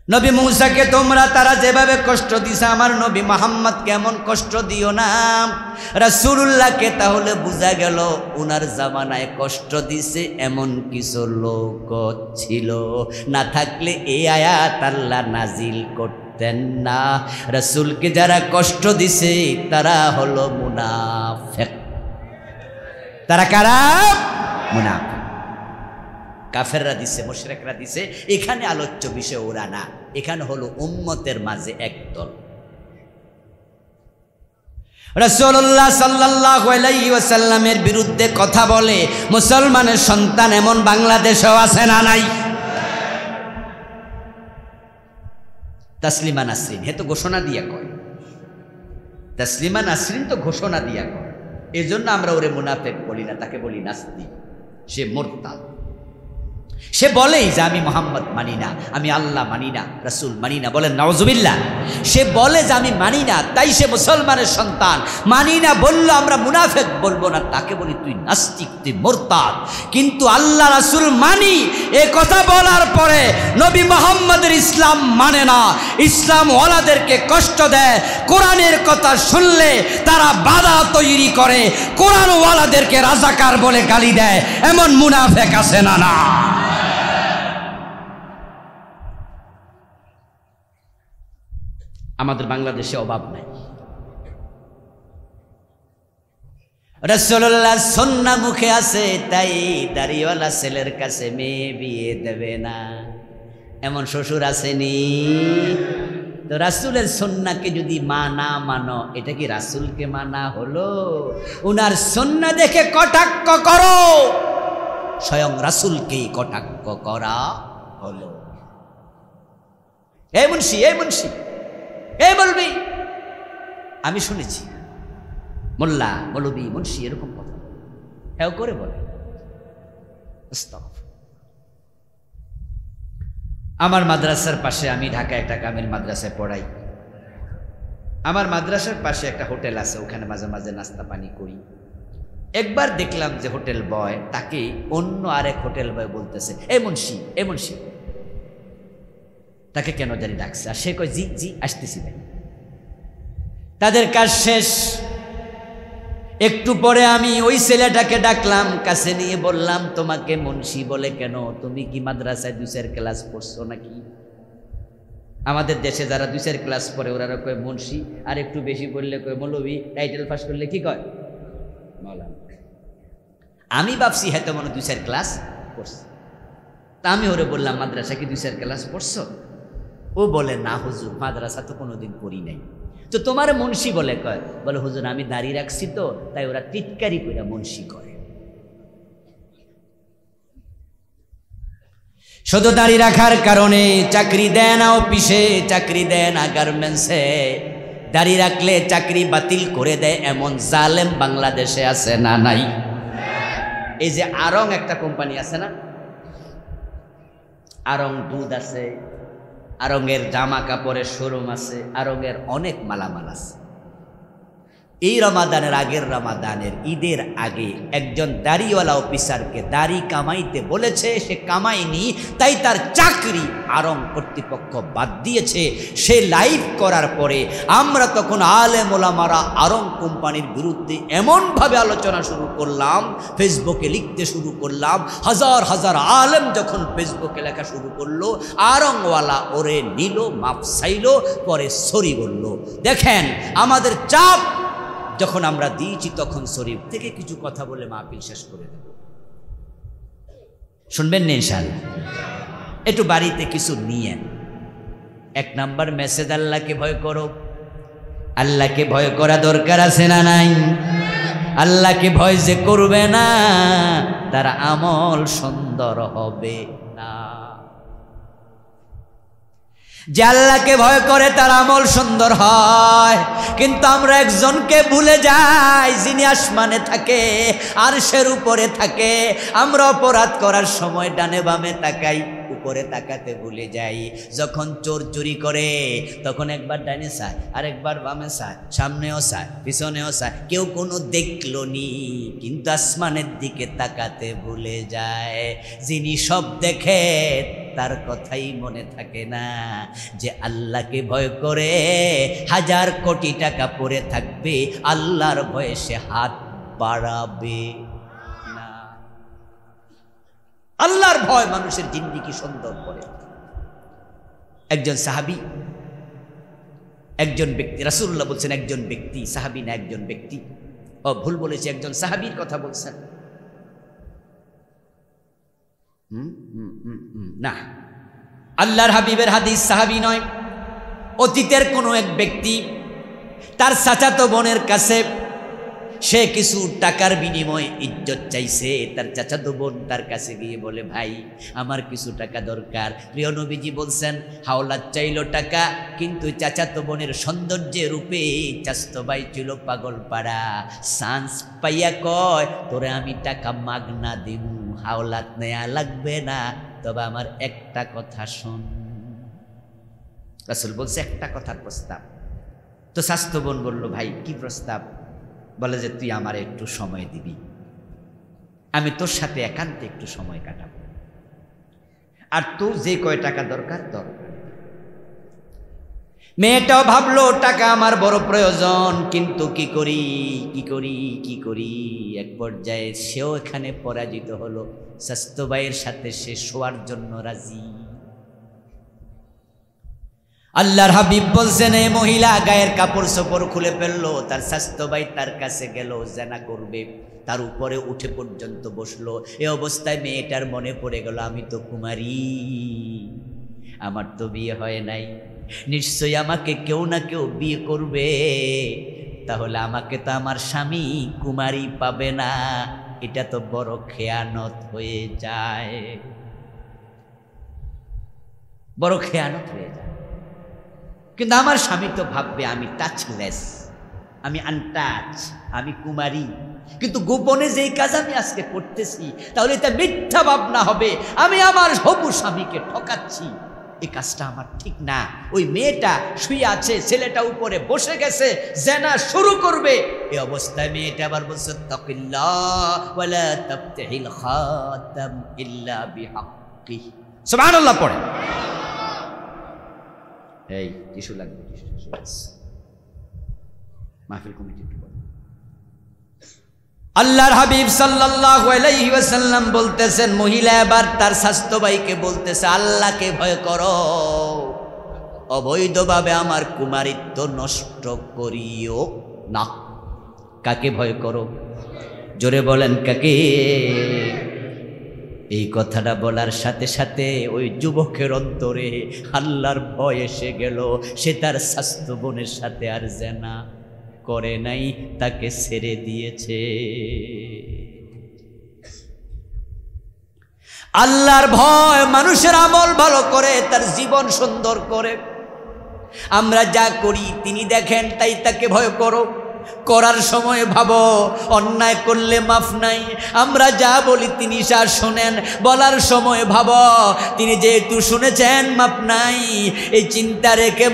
নবী মূসাকে তোমরা তারা যেভাবে কষ্ট দিছে, আমার নবী মুহাম্মদ কেমন কষ্ট দিও না। রাসূলুল্লাহকে তাহলে বোঝা গেল উনার জামানায় কষ্ট দিছে এমন কিছু লোক ছিল, না থাকলে এই আয়াত আল্লাহ নাজিল করতেন না। রাসূলকে যারা কষ্ট দিছে তারা হলো মুনাফিক। তারা কারা? মুনাফিক। কাফেররা দিছে, মুশরিকরা দিছে। এখানে আলোচ্য বিষয় ওরা না, এখানে হলো উম্মতের মাঝে একদল। রাসূলুল্লাহ সাল্লাল্লাহু আলাইহি ওয়াসাল্লামের বিরুদ্ধে কথা বলে মুসলমানের সন্তান এমন বাংলাদেশেও আছে না নাই? তাসলিমা নাসরিন হে তো ঘোষণা দিয়া কয়, তাসলিমা নাসরিন তো ঘোষণা দিয়া কয়, এজন্য আমরা ওরে মুনাফিক বলি না, তাকে বলি নাস্তিক। সে মুরতাদ। সে বলেই যে আমি মুহাম্মদ মানি না, আমি আল্লাহ মানি না, রাসূল মানি না। বলেন নাউজুবিল্লাহ। সে বলে যে আমি মানি না, তাই সে মুসলমানের সন্তান। মানি না বললো আমরা মুনাফিক বলবো না, তাকে বলি তুই নাস্তিক, তুই মুরতাদ। কিন্তু আল্লাহ রাসূল মানি এ কথা বলার পরে নবী মুহাম্মদের ইসলাম মানে না, ইসলাম ওয়ালাদেরকে কষ্ট দেয়। কোরআনের কথা শুনলে তারা বাধা তৈরি করে, কোরআন ওয়ালাদেরকে রাজাকার বলে গালি দেয়, এমন মুনাফিক আছে না? না। আমাদের বাংলাদেশে অভাব নাই। রাসূলুল্লাহ সুন্নাহ মুখে আছে, তাই দাড়িওয়ালা ছেলের কাছে মেয়ে বিয়ে দেবে না, এমন শ্বশুর আসেনি? তো রাসূলের সুন্নাহকে যদি না মানো, এটা কি রাসূলকে মানা হলো? উনার সুন্নাহ দেখে কটাক্ষ করো, স্বয়ং রাসূলকেই কটাক্ষ করা হলো। এই মুন্সি, এই মুন্সি, এই বলবি, আমি শুনেছি মোল্লা মৌলবি মুন্সি এরকম কথা হ্যাঁ করে বলে। আমার মাদ্রাসার পাশে, আমি ঢাকায় একটা কামিল মাদ্রাসায় পড়াই, আমার মাদ্রাসার পাশে একটা হোটেল আছে, ওখানে মাঝে মাঝে নাস্তা পানি করি। একবার দেখলাম যে হোটেল বয় তাকে অন্য আরেক হোটেল বয় বলতেছে এ মুন্সি, এ মুন্সি। তাকে কেন জানি ডাকছে, আর সে কয় জি জি আসতেছি। তাদের কাজ শেষ। একটু পরে আমি ওই ছেলেটাকে ডাকলাম, কাছে নিয়ে বললাম তোমাকে মুন্সি বলে কেন? তুমি কি মাদ্রাসায় 2-4 ক্লাস পড়ছো নাকি? আমাদের দেশে যারা 2-4 ক্লাস পড়ে ওরা কয় মুন্সি, আর একটু বেশি পড়লে কয় মৌলবি, টাইটেল পাস করলে কি কয় মাওলানা। আমি ভাবছি হয়তো মনে 2-4 ক্লাস পড়ছে। তা আমি ওরে বললাম মাদ্রাসা কি 2-4 ক্লাস পড়ছো? ও বলে না হুজুর, মাদ্রাসা তো কোনোদিন পড়ি নাই। তো তোমার মুন্সি বলে কয়? বলে হুজুর আমি দাড়ি রাখছি তো, তাই ওরা টিটকারি করে মুন্সি করে। শুধু দাড়ি রাখার কারণে চাকরি দেয় না অফিসে, চাকরি দেয় না গার্মেন্টসে, দাড়ি রাখলে চাকরি বাতিল করে দেয়, এমন জালেম বাংলাদেশে আছে না নাই? এই যে আরং একটা কোম্পানি আছে না, আরং দুধ আছে, আরঙের জামা কাপড়ের শোরুম আছে, আরঙের অনেক মালামাল আছে। এই রমাদানের আগের রমাদানের ঈদের আগে একজন দাড়িওয়ালা অফিসারকে দাড়ি কামাইতে বলেছে, সে কামায়নি, তাই তার চাকরি আরং কর্তৃপক্ষ বাদ দিয়েছে। সে লাইভ করার পরে আমরা তখন আলেম ওলামারা আরং কোম্পানির বিরুদ্ধে এমনভাবে আলোচনা শুরু করলাম, ফেসবুকে লিখতে শুরু করলাম। হাজার হাজার আলেম যখন ফেসবুকে লেখা শুরু করলো, আরংওয়ালা ওরে নিল, মাপ চাইল, পরে সরি বলল। দেখেন আমাদের চাপ যখন আমরা দিয়েছি তখন শরীফ থেকে কিছু কথা বলে মাহফিল শেষ করে দেব। শুনবেন না ইনশাআল্লাহ? একটু বাড়িতে কিছু নিয়েন। 1 নাম্বার মেসেজ, আল্লাহকে ভয় করো। আল্লাহকে ভয় করা দরকার আছে না নাই? আল্লাহকে ভয় যে করবে না তার আমল সুন্দর হবে না। যে আল্লাহকে ভয় করে তার আমল সুন্দর হয়। কিন্তু আমরা একজনকে ভুলে যাই যিনি আসমানে থাকে, আরশের উপরে থাকে। আমরা অপরাধ করার সময় ডানে বামে তাকাই, উপরে তাকাতে ভুলে যাই। যখন চোর চুরি করে তখন একবার ডানে চায়, আরেকবার বামে চায়, সামনেও চায়, পিছনেও চায়, কেউ কোনো দেখলো নি, কিন্তু আসমানের দিকে তাকাতে ভুলে যায়। যিনি সব দেখে তার কথাই মনে থাকে না, যে আল্লাহকে ভয় করে হাজার কোটি টাকা পড়ে থাকবে, আল্লাহর ভয়ে সে হাত বাড়াবে না। আল্লাহর ভয় মানুষের জিন্দেগি সুন্দর করে। একজন সাহাবী, একজন ব্যক্তি, রাসূলুল্লাহ বলছেন একজন ব্যক্তি, সাহাবী না একজন ব্যক্তি, ও ভুল বলেছে, একজন সাহাবীর কথা বলছেন। না, আল্লাহর হাবিবের হাদিস, সাহাবী নয়। অতীতের কোনো এক ব্যক্তি তার চাচাতো বোনের কাছে সে কিছু টাকার বিনিময়ে ইজ্জত চাইছে। তার চাচাতো বোন তার কাছে গিয়ে বলে, ভাই আমার কিছু টাকা দরকার। প্রিয় নবীজি বলছেন, হাওলাত চাইল টাকা, কিন্তু চাচাতো বোনের সৌন্দর্যের রূপে চাচাতো ভাই ছিল পাগল পাড়া। চান্স পাইয়া কয়, তোরে আমি টাকা মাগনা দিমু, হাওলাত নেয়া লাগবে না, তবে আমার একটা কথা শোন। রাসূল বলছে একটা কথার প্রস্তাব। তো চাচাতো বোন বলল, ভাই কি প্রস্তাব? বলে যে তুই আমার একটু সময় দিবি, আমি তোর সাথে একান্তে একটু সময় কাটাবো, আর তোর যে কয় টাকা দরকার তোর। মেয়েটাও ভাবলো টাকা আমার বড় প্রয়োজন, কিন্তু কি করি কি করি কি করি। এক পর্যায়ে সেও এখানে পরাজিত হলো। চাচাতো ভাইয়ের সাথে সে শোয়ার জন্য রাজি। আল্লাহর হাবিব বলছেন, এই মহিলা গায়ের কাপড় চোপড় খুলে ফেললো, তার চাচাতো ভাই তার কাছে গেল, জেনা করবে, তার উপরে উঠে পর্যন্ত বসলো। এ অবস্থায় মেয়েটার মনে পড়ে গেল, আমি তো কুমারী, আমার তো বিয়ে হয় নাই, নিশ্চয়ই আমাকে কেউ না কেউ বিয়ে করবে, তাহলে আমাকে তো আমার স্বামী কুমারী পাবে না, এটা তো বড় খেয়ানত হয়ে যায়, বড় খেয়ানত হয়ে যায়। কিন্তু আমার স্বামী তো ভাববে আমি টাচলেস, আমি আনটাচ, আমি কুমারী, কিন্তু গোপনে যেই কাজ আমি আজকে করতেছি তাহলে এটা মিথ্যা ভাবনা হবে, আমি আমার হবু স্বামীকে ঠকাচ্ছি, এই কাজটা আমার ঠিক না। ওই মেয়েটা শুয়ে আছে, ছেলেটা উপরে বসে গেছে, জেনা শুরু করবে। এই অবস্থায় মেয়েটা আবার বলছে, তাকিল্লাহ ওয়ালা তাফতাহিল খাতাম ইল্লা বিহাক্কি। সুবহানাল্লাহ পড়ে। এই টিস্যু লাগবে, মাহফিল কমিটি। আল্লাহর হাবিব সাল্লাল্লাহু আলাইহি ওয়াসাল্লাম বলতেছেন, মহিলা এবার তার স্বাস্থ্য ভাইকে বলতেছে, আল্লাহকে ভয় করো, অবৈধভাবে আমার কুমারিত্ব নষ্ট করিও না। কাকে ভয় করো? জোরে বলেন কাকে? এই কথাটা বলার সাথে সাথে ওই যুবকের অন্তরে আল্লাহর ভয় এসে গেল। সে তার স্বাস্থ্য বোনের সাথে আর জেনা করে নাই, তাকে ছেড়ে দিয়েছে। আল্লাহর ভয় মানুষের আমল ভালো করে, তার জীবন সুন্দর করে। আমরা যা করি তিনি দেখেন, তাই তাকে ভয় করো। করার সময় ভাবো অন্যায় করলে মাফ নাই, আমরা যা বলি তিনি যা শোনেন। বলার সময় ভাবো তিনি যেহেতু শুনেছেন মাফ নাই। এই চিন্তা রেখে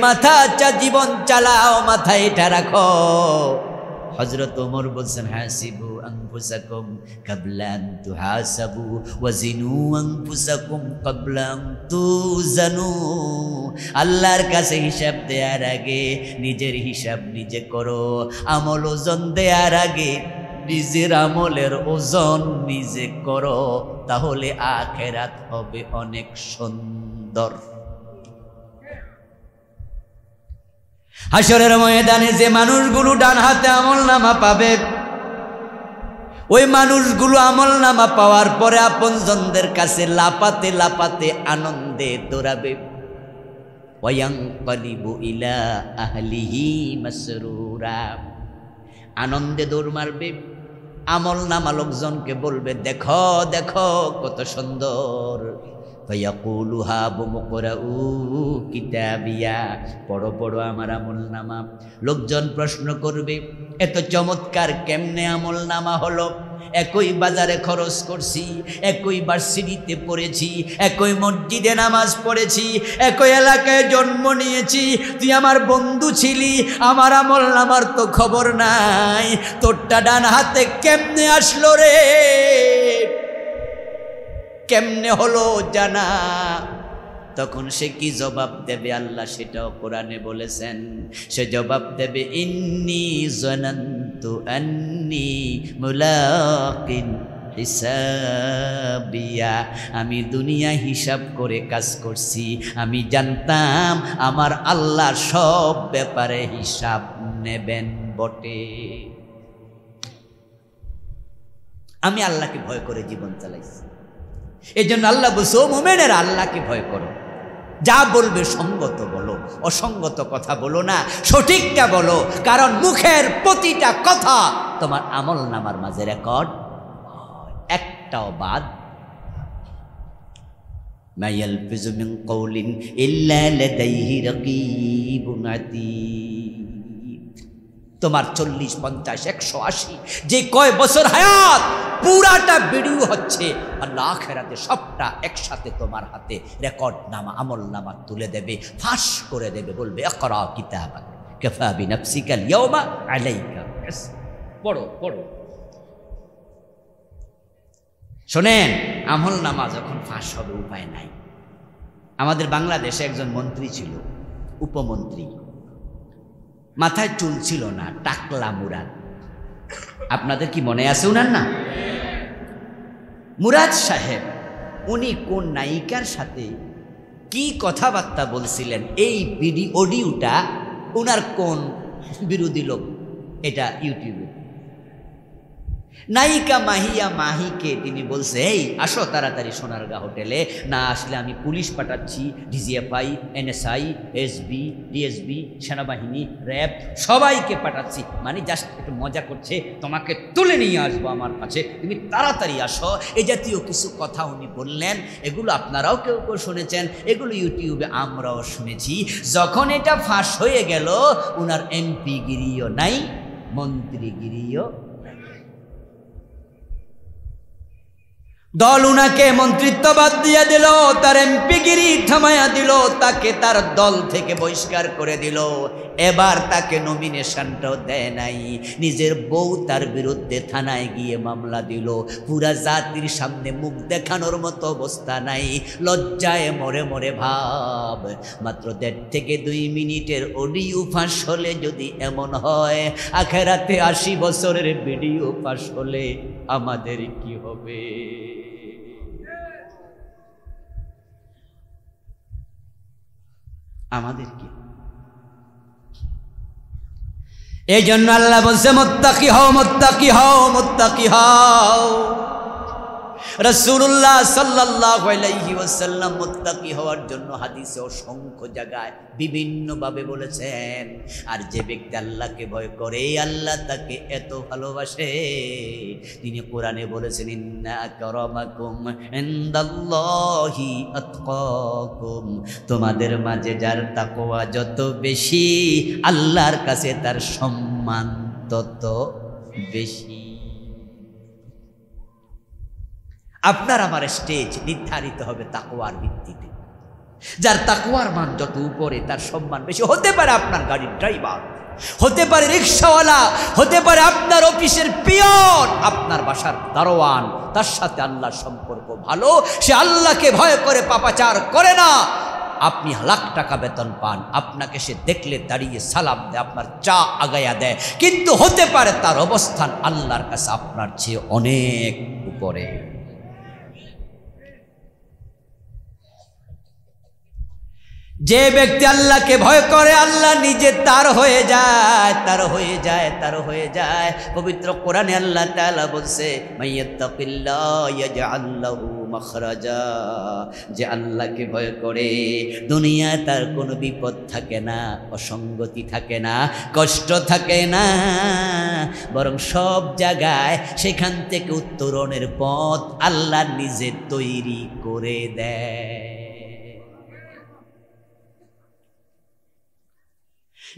জীবন চালাও, মাথায় এটা রাখো। হযরত ওমর বলছেন, হাসিবু আনফুসাকুম ক্বাবলা আন তুহাসাবু ওয়াজিনু আনফুসাকুম ক্বাবলা আন তুজানু। আল্লাহর কাছে হিসাব দেওয়ার আগে নিজের হিসাব নিজে করো, আমল ওজন দেওয়ার আগে নিজের আমলের ওজন নিজে করো, তাহলে আখিরাত হবে অনেক সুন্দর। হাসরের ময়দানে যে মানুষগুলো ডান হাতে আমলনামা পাবে, ওই মানুষগুলো আমলনামা পাওয়ার পরে আপনজনদের কাছে লাপাতে লাপাতে আনন্দে দৌড়াবে। ওয়ায়ানকালিবু ইলা আহলিহি মাসরুরা, আনন্দে দৌড় মারবে। আমলনামা লোকজনকে বলবে, দেখো দেখো কত সুন্দর, ফায়াকুলু হাবুম কুরাউ কিতাবিয়া, পড়ো পড়ো আমার আমলনামা। লোকজন প্রশ্ন করবে, এত চমৎকার কেমনে আমলনামা হলো? একই বাজারে খরচ করছি, একই ভার্সিটিতে পড়েছি, একই মসজিদে নামাজ পড়েছি, একই এলাকায় জন্ম নিয়েছি, তুই আমার বন্ধু ছিলি, আমার আমলনামার তো খবর নাই, তোরটা ডান হাতে কেমনে আসলো রে, কেমনে হলো জানা? তখন সে কি জবাব দেবে? আল্লাহ সেটাও কোরআনে বলেছেন। সে জবাব দেবে, ইন্নী জানান্তু আন্নী মুলাকিন হিসাবিয়া, আমি দুনিয়া হিসাব করে কাজ করছি, আমি জানতাম আমার আল্লাহ সব ব্যাপারে হিসাব নেবেন বটে। আমি আল্লাহকে ভয় করে জীবন চালাইছি। এই জন্য আল্লাহ বলছে, ও মুমিনেরা আল্লাহকে ভয় করো, যা বলবে সঙ্গত বলো, অসঙ্গত কথা বলো না, সঠিকটা বলো, কারণ মুখের প্রতিটা কথা তোমার আমলনামার মাঝে রেকর্ড, একটাও বাদ। মা ইয়ালফিজু মিন কওলিন ইল্লা লাদাইহি রাকীবুন আতীদ। তোমার 40, 50, 180 যে কয় বছর হায়াত, পুরাটা ভিডিও হচ্ছে, আল্লাহ আখিরাতে সবটা একসাথে তোমার হাতে রেকর্ড নামা আমলনামা তুলে দেবে, ফাঁস করে দেবে, বলবে ইকরা কিতাবাক কাফা বিনাফসিকা আল-ইয়াওমা আলাইকা হাসিবা। পড়ো পড়ো। শোনেন, আমলনামা যখন ফাঁস হবে উপায় নাই। আমাদের বাংলাদেশে একজন মন্ত্রী ছিল, উপমন্ত্রী, মাথায় চুল ছিল না, টাকলা মুরাদ। আপনাদের কি মনে আছে উনার নাম? মুরাদ সাহেব। উনি কোন নায়িকার সাথে কি কথাবার্তা বলছিলেন, এই অডিওটা উনার কোন বিরোধী লোক এটা ইউটিউবে, নায়িকা মাহিকে তিনি বলছে, এই আসো তাড়াতাড়ি সোনারগাঁ হোটেলে, না আসলে আমি পুলিশ পাঠাচ্ছি, ডিজিএফআই, এনএসআই, এসবি, ডিএসবি, সেনাবাহিনী, র্যাব সবাইকে পাঠাচ্ছি, মানে জাস্ট একটু মজা করছে, তোমাকে তুলে নিয়ে আসবো আমার কাছে, তুমি তাড়াতাড়ি আসো। এই জাতীয় কিছু কথা উনি বললেন, এগুলো আপনারাও কেউ কেউ শুনেছেন, এগুলো ইউটিউবে আমরাও শুনেছি। যখন এটা ফাঁস হয়ে গেল, উনার এমপি গিরিও নাই, মন্ত্রীগিরিও, দল উনাকে মন্ত্রিত্ব বাদ দিয়ে দিল, তার এমপিগিরি থামাইয়া দিল, তাকে তার দল থেকে বহিষ্কার করে দিল। এবার তাকে নমিনেশনটাও দেয় নাই। নিজের বউ তার বিরুদ্ধে থানায় গিয়ে মামলা দিল। পুরা জাতির সামনে মুখ দেখানোর মতো অবস্থা নাই, লজ্জায় মরে মরে ভাব। মাত্র 1.5 থেকে 2 মিনিটের অডিও ফাঁস হলে যদি এমন হয়, আখেরাতে 80 বছরের ভিডিও ফাঁস হলে আমাদের কি হবে? আমাদের কি? এই জন্য আল্লাহ বলছে, মুত্তাকি হও, মুত্তাকি হও, মুত্তাকি হও। রাসূলুল্লাহ সাল্লাল্লাহু আলাইহি ওয়াসাল্লাম মুত্তাকি হওয়ার জন্য হাদিসে অসংখ্য জায়গায় বিভিন্নভাবে বলেছেন। আর যে ব্যক্তি আল্লাহকে ভয় করে, আল্লাহ তাকে এত ভালোবাসে, তিনি কোরআনে বলেছেন, ইন্না আকরামাকুম ইনদাল্লাহি আতকাকুম, তোমাদের মাঝে যার তাকওয়া যত বেশি, আল্লাহর কাছে তার সম্মান তত বেশি। আপনার আমার স্টেজ নির্ধারিত হবে তাকওয়ার ভিত্তিতে। যার তাকওয়ার মান যত উপরে, তার সম্মান বেশি। হতে পারে আপনার গাড়ির ড্রাইভার, হতে পারে রিক্সাওয়ালা, হতে পারে আপনার অফিসের পিয়ন, আপনার বাসার দারোয়ান, তার সাথে আল্লাহর সম্পর্ক ভালো, সে আল্লাহকে ভয় করে পাপাচার করে না। আপনি লাখ টাকা বেতন পান, আপনাকে সে দেখলে দাঁড়িয়ে সালাম দেয়, আপনার চা আগায়া দেয়, কিন্তু হতে পারে তার অবস্থান আল্লাহর কাছে আপনার চেয়ে অনেক উপরে। যে ব্যক্তি আল্লাহকে ভয় করে, আল্লাহ নিজে তার হয়ে যায়, তার হয়ে যায়, তার হয়ে যায়। পবিত্র কোরআনে আল্লাহ তাআলা বলছে, মাইয়াত্তাকিল্লাহ ইয়াজআল লাহু মাখরাজা। যে আল্লাহকে ভয় করে দুনিয়ায় তার কোনো বিপদ থাকে না, অসঙ্গতি থাকে না, কষ্ট থাকে না, বরং সব জায়গায় সেখান থেকে উত্তরণের পথ আল্লাহ নিজে তৈরি করে দেয়।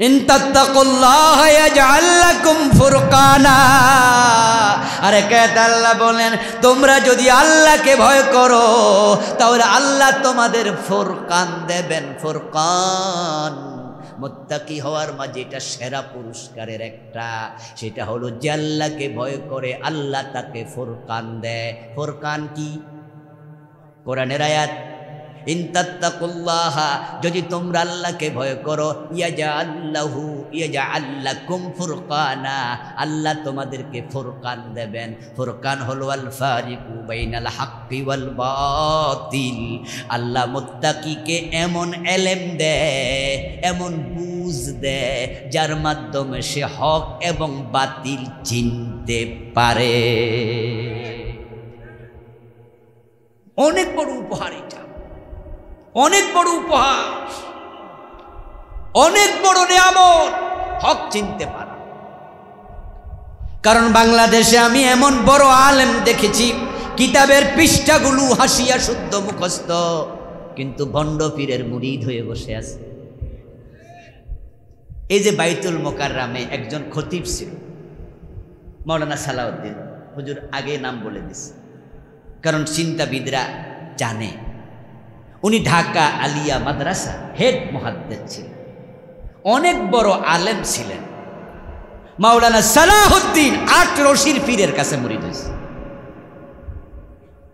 ইন তাত্তাকুল্লাহ ইয়াজআল লাকুম ফুরকানা। আরে কেত আল্লাহ বলেন তোমরা যদি আল্লাহকে ভয় করো তাহলে আল্লাহ তোমাদের ফুরকান দেবেন। ফুরকান মুত্তাকি হওয়ার মাঝে এটা সেরা পুরস্কারের একটা, সেটা হলো যে আল্লাহকে ভয় করে আল্লাহ তাকে ফুরকান দেয়। ফুরকান কি? কোরআনের আয়াত, ইন তাত্তাকুল্লাহা, যদি তোমরা আল্লাহকে ভয় করো, ইয়াজআল লাকুম ফুরকানা, আল্লাহ তোমাদেরকে ফুরকান দেবেন। ফুরকান হলো আল ফারিকু বাইনাল হাক্কি ওয়াল বাতিল। আল্লাহ মুত্তাকিকে এমন এলেম দেয়, এমন বুঝ দেয়, যার মাধ্যমে সে হক এবং বাতিল চিনতে পারে। অনেক বড় উপহার এটা, অনেক বড় উপহার, অনেক বড় নিয়ামত হক চিনতে পারা। কারণ বাংলাদেশে আমি এমন বড় আলেম দেখেছি কিতাবের পৃষ্ঠাগুলো হাসিয়া শুদ্ধ মুখস্থ, কিন্তু ভণ্ড পীরের মুরিদ হয়ে বসে আছে। এই যে বাইতুল মোকাররমে একজন খতিব ছিল, মাওলানা সালাউদ্দিন হুজুর, আগে নাম বলে দিছে কারণ চিন্তাবিদরা জানে, উনি ঢাকা আলিয়া মাদ্রাসা হেড মুহাদ্দিস ছিলেন, অনেক বড় আলেম ছিলেন। মাওলানা সালাউদ্দিন ৮ রশির পীরের কাছে মুরিদ হয়েছে।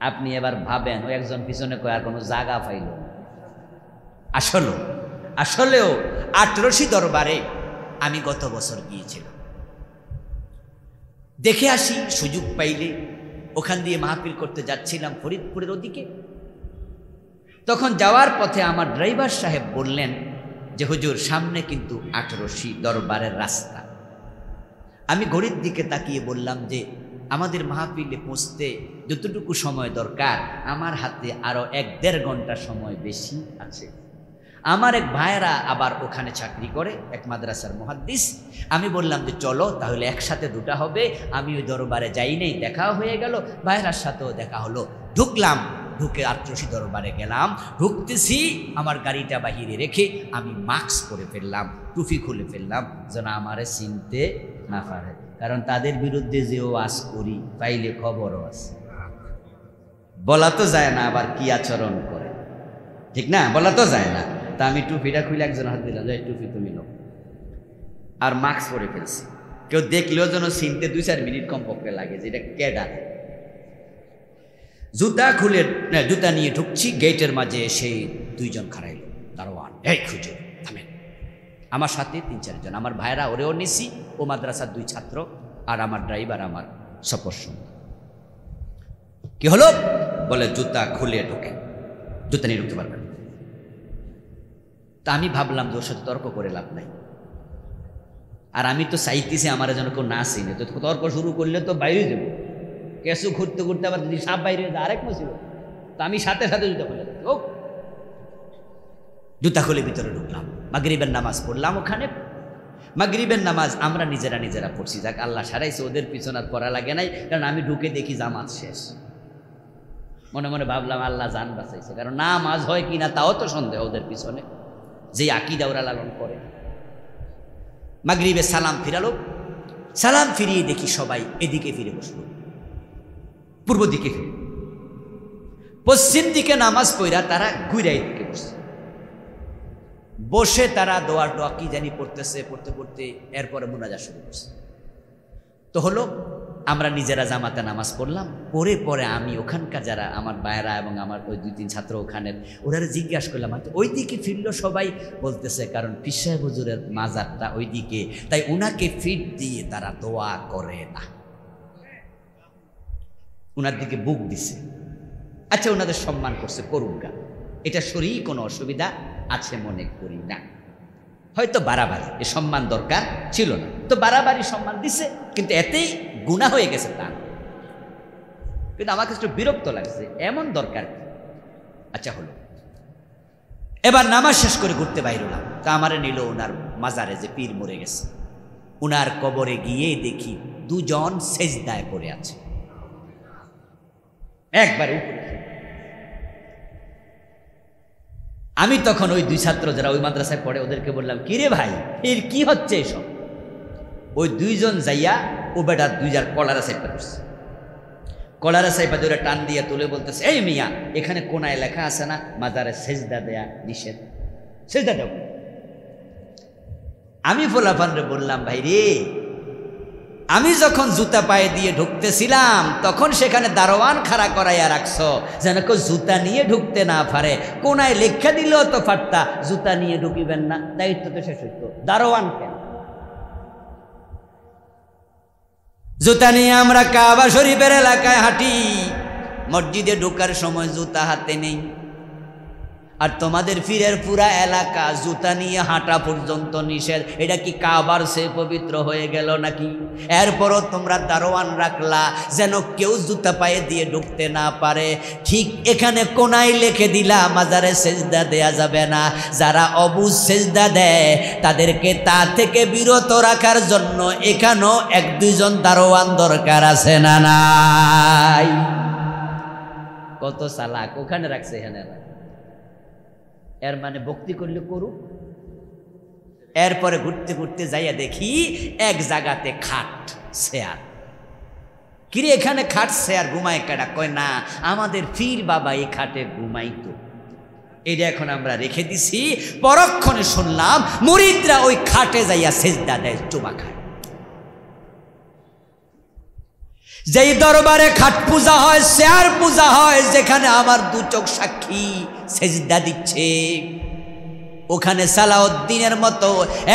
আপনি এবার ভাবেন ওই একজন পিছনে কয় আর কোনো জায়গা পাইল। আসলেও ৮ রশি দরবারে আমি গত বছর গিয়েছিলাম, দেখে আসি সুযোগ পাইলে। ওখান দিয়ে মাহফিল করতে যাচ্ছিলাম ফরিদপুরের ওদিকে। তখন যাওয়ার পথে আমার ড্রাইভার সাহেব বললেন যে হুজুর সামনে কিন্তু ৮ রশি দরবারের রাস্তা। আমি ঘড়ির দিকে তাকিয়ে বললাম যে আমাদের মাহফিলে পৌঁছতে যতটুকু সময় দরকার আমার হাতে আরো ১-১.৫ ঘন্টা সময় বেশি আছে। আমার এক ভাইয়েরা আবার ওখানে চাকরি করে, এক মাদ্রাসার মুহাদ্দিস। আমি বললাম যে চলো তাহলে একসাথে দুটা হবে। আমি ওই দরবারে যাই নাই, দেখা হয়ে গেল, ভাইয়েরার সাথেও দেখা হলো। ঢুকলাম, ঢুকে ৮ রশি দরবারে গেলাম। ঢুকতেছি, আমার গাড়িটা বাহিরে রেখে আমি মাস্ক পরে ফেললাম, টুপি খুলে ফেললাম, যেন আমারে চিনতে না পারে। কারণ তাদের বিরুদ্ধে যে ওয়াজ করি পাইলে খবরও আছে, বলা তো যায় না আবার কি আচরণ করে, ঠিক না? বলা তো যায় না। তা আমি টুপিটা খুলে একজন হাত দিলাম, যাই টুপি তুমি নাও, আর মাস্ক পরে ফেলছি। কেউ দেখলেও যেন চিনতে 2-4 মিনিট কমপক্ষে লাগে যে এটা কেডা। জুতা নিয়ে ঢুকছি, গেটের মাঝে সেই 2 জন খাড়াইল, দারোয়ান, এই খুঁজে থামেন। আমার সাথে 3-4 জন, আমার ভাইরা, ওরেও নিছি, ও মাদ্রাসার 2 ছাত্র, আর আমার ড্রাইভার, আমার সফর সঙ্গী। কি হলো? বলে জুতা খুলে ঢোকেন, জুতা নিয়ে ঢুকতে পারবেন। তা আমি ভাবলাম যে ওর সাথে তর্ক করে লাভ নাই, আর আমি তো চাইতেছি আমার যেন কেউ না চিনে। তো তর্ক শুরু করলে তো বাইরে যাবো, কেসু ঘুরতে ঘুরতে আবার যদি সাপ বাইরে আরেক ছিল, তো আমি সাথে সাথে জুতা খুলে ও জুতা খুলে ভিতরে ঢুকলাম। মাগরিবের নামাজ পড়লাম ওখানে। মাগরিবের নামাজ আমরা নিজেরা পড়ছি, যাক আল্লাহ সারাইছে, ওদের পিছনে আর পড়া লাগে নাই। কারণ আমি ঢুকে দেখি জামাত শেষ, মনে মনে ভাবলাম আল্লাহ জান বাঁচাইছে, কারণ নামাজ হয় কিনা তাও তো সন্দেহ ওদের পিছনে, যে আকীদা ওরা লালন করে। মাগরিবে সালাম ফিরালো, সালাম ফিরিয়ে দেখি সবাই এদিকে ফিরে বসলো, পূর্ব দিকে ফিরে। পশ্চিম দিকে নামাজ পড়া তারা ঘুরে দিকে বসছে। বসে তারা দোয়া কি জানি পড়তেছে, পড়তে পড়তে এরপরে মুনাজাত শুরু করছে। তো হলো আমরা নিজেরা জামাতে নামাজ পড়লাম, পরে আমি ওখানকার যারা আমার ভাইয়েরা এবং আমার ওই 2-3 ছাত্র ওখানের, ওরা জিজ্ঞাসা করলাম ওই দিকে ফিরলো সবাই, বলতেছে কারণ পীর সাহেব হুজুরের মাজারটা ওই দিকে, তাই ওনাকে ফিট দিয়ে তারা দোয়া করে না, ওনার দিকে বুক দিছে। আচ্ছা, ওনাদের সম্মান করছে, করুক গা, এটা শরীর কোনো অসুবিধা আছে মনে করি না। হয়তো বাড়াবাড়ি এ সম্মান দরকার ছিল না, তো বাড়াবাড়ি সম্মান দিছে, কিন্তু এতেই গুনাহ হয়ে গেছে তা। কিন্তু আমাকে একটু বিরক্ত লাগছে, এমন দরকার। আচ্ছা হলো, এবার নামাজ শেষ করে ঘুরতে বাইর হলাম। তা আমারে নিল ওনার মাজারে, যে পীর মরে গেছে, উনার কবরে গিয়ে দেখি দুজন সেজদায় পড়ে আছে, একবারে উপরে। আমি তখন ওই দুই ছাত্র যারা ওই মাদ্রাসায় পড়ে ওদেরকে বললাম, কিরে ভাই এর কি হচ্ছে এসব? ওই দুইজন যাইয়া ও বেটা দুইজার কলারা সাইপা ধরছে, কলারা সাইপা ধরে টান দিয়ে তুলে বলতেছে, এই মিয়া এখানে কোনায় লেখা আছে না মাজারে সেজদা দেয়া নিষেধ, সেজদা দেও। আমি ফোলাফানরে বললাম, ভাই রে, আমি যখন জুতা পায়ে দিয়ে ঢুকতেছিলাম তখন সেখানে দারোয়ান খাড়া করাইয়া রাখছো যেন কেউ জুতা নিয়ে ঢুকতে না পারে। কোনায় লেখা দিলেও তো পারতা জুতা নিয়ে ঢুকিবেন না, দায়িত্ব তো শেষ হইতো। দারোয়ান কেন? জুতা নিয়ে আমরা কাবা শরীফের এলাকায় হাঁটি, মসজিদে ঢোকার সময় জুতা হাতে নেই, আর তোমাদের ফিরের পুরা এলাকা জুতা নিয়ে হাঁটা পর্যন্ত নিষেধ। এটা কি কাবার সে পবিত্র হয়ে গেল নাকি? এরপরও তোমরা দারোয়ান রাখলা যেন কেউ জুতা পায়ে দিয়ে ঢুকতে না পারে। ঠিক এখানে কোনায় লিখে দিলা মাজারে সেজদা দেয়া যাবে না। যারা অবুঝ সেজদা দেয় তাদেরকে তা থেকে বিরত রাখার জন্য এখানেও এক দুইজন দারোয়ান দরকার আছে না নাই? কত চালাক, ওখানে রাখছে এখানে। এর মানে ভক্তি করলে করুক। এরপরে ঘুরতে ঘুরতে যাইয়া দেখি এক জায়গাতে খাট চেয়ার। কিরে এখানে খাট চেয়ার ঘুমায় কেডা? কয় না, আমাদের পীর বাবা এই খাটে ঘুমাইতো, এটা এখন আমরা রেখে দিছি। পরক্ষণে শুনলাম মুরিদরা ওই খাটে যাইয়া সেজদা দেয়, চুমা খায়। যেই দরবারে খাট পূজা হয়, চেয়ার পূজা হয়, যেখানে আমার দু চোখ সাক্ষী সেজদা দিচ্ছে, ওখানে সালাউদ্দিনের মতো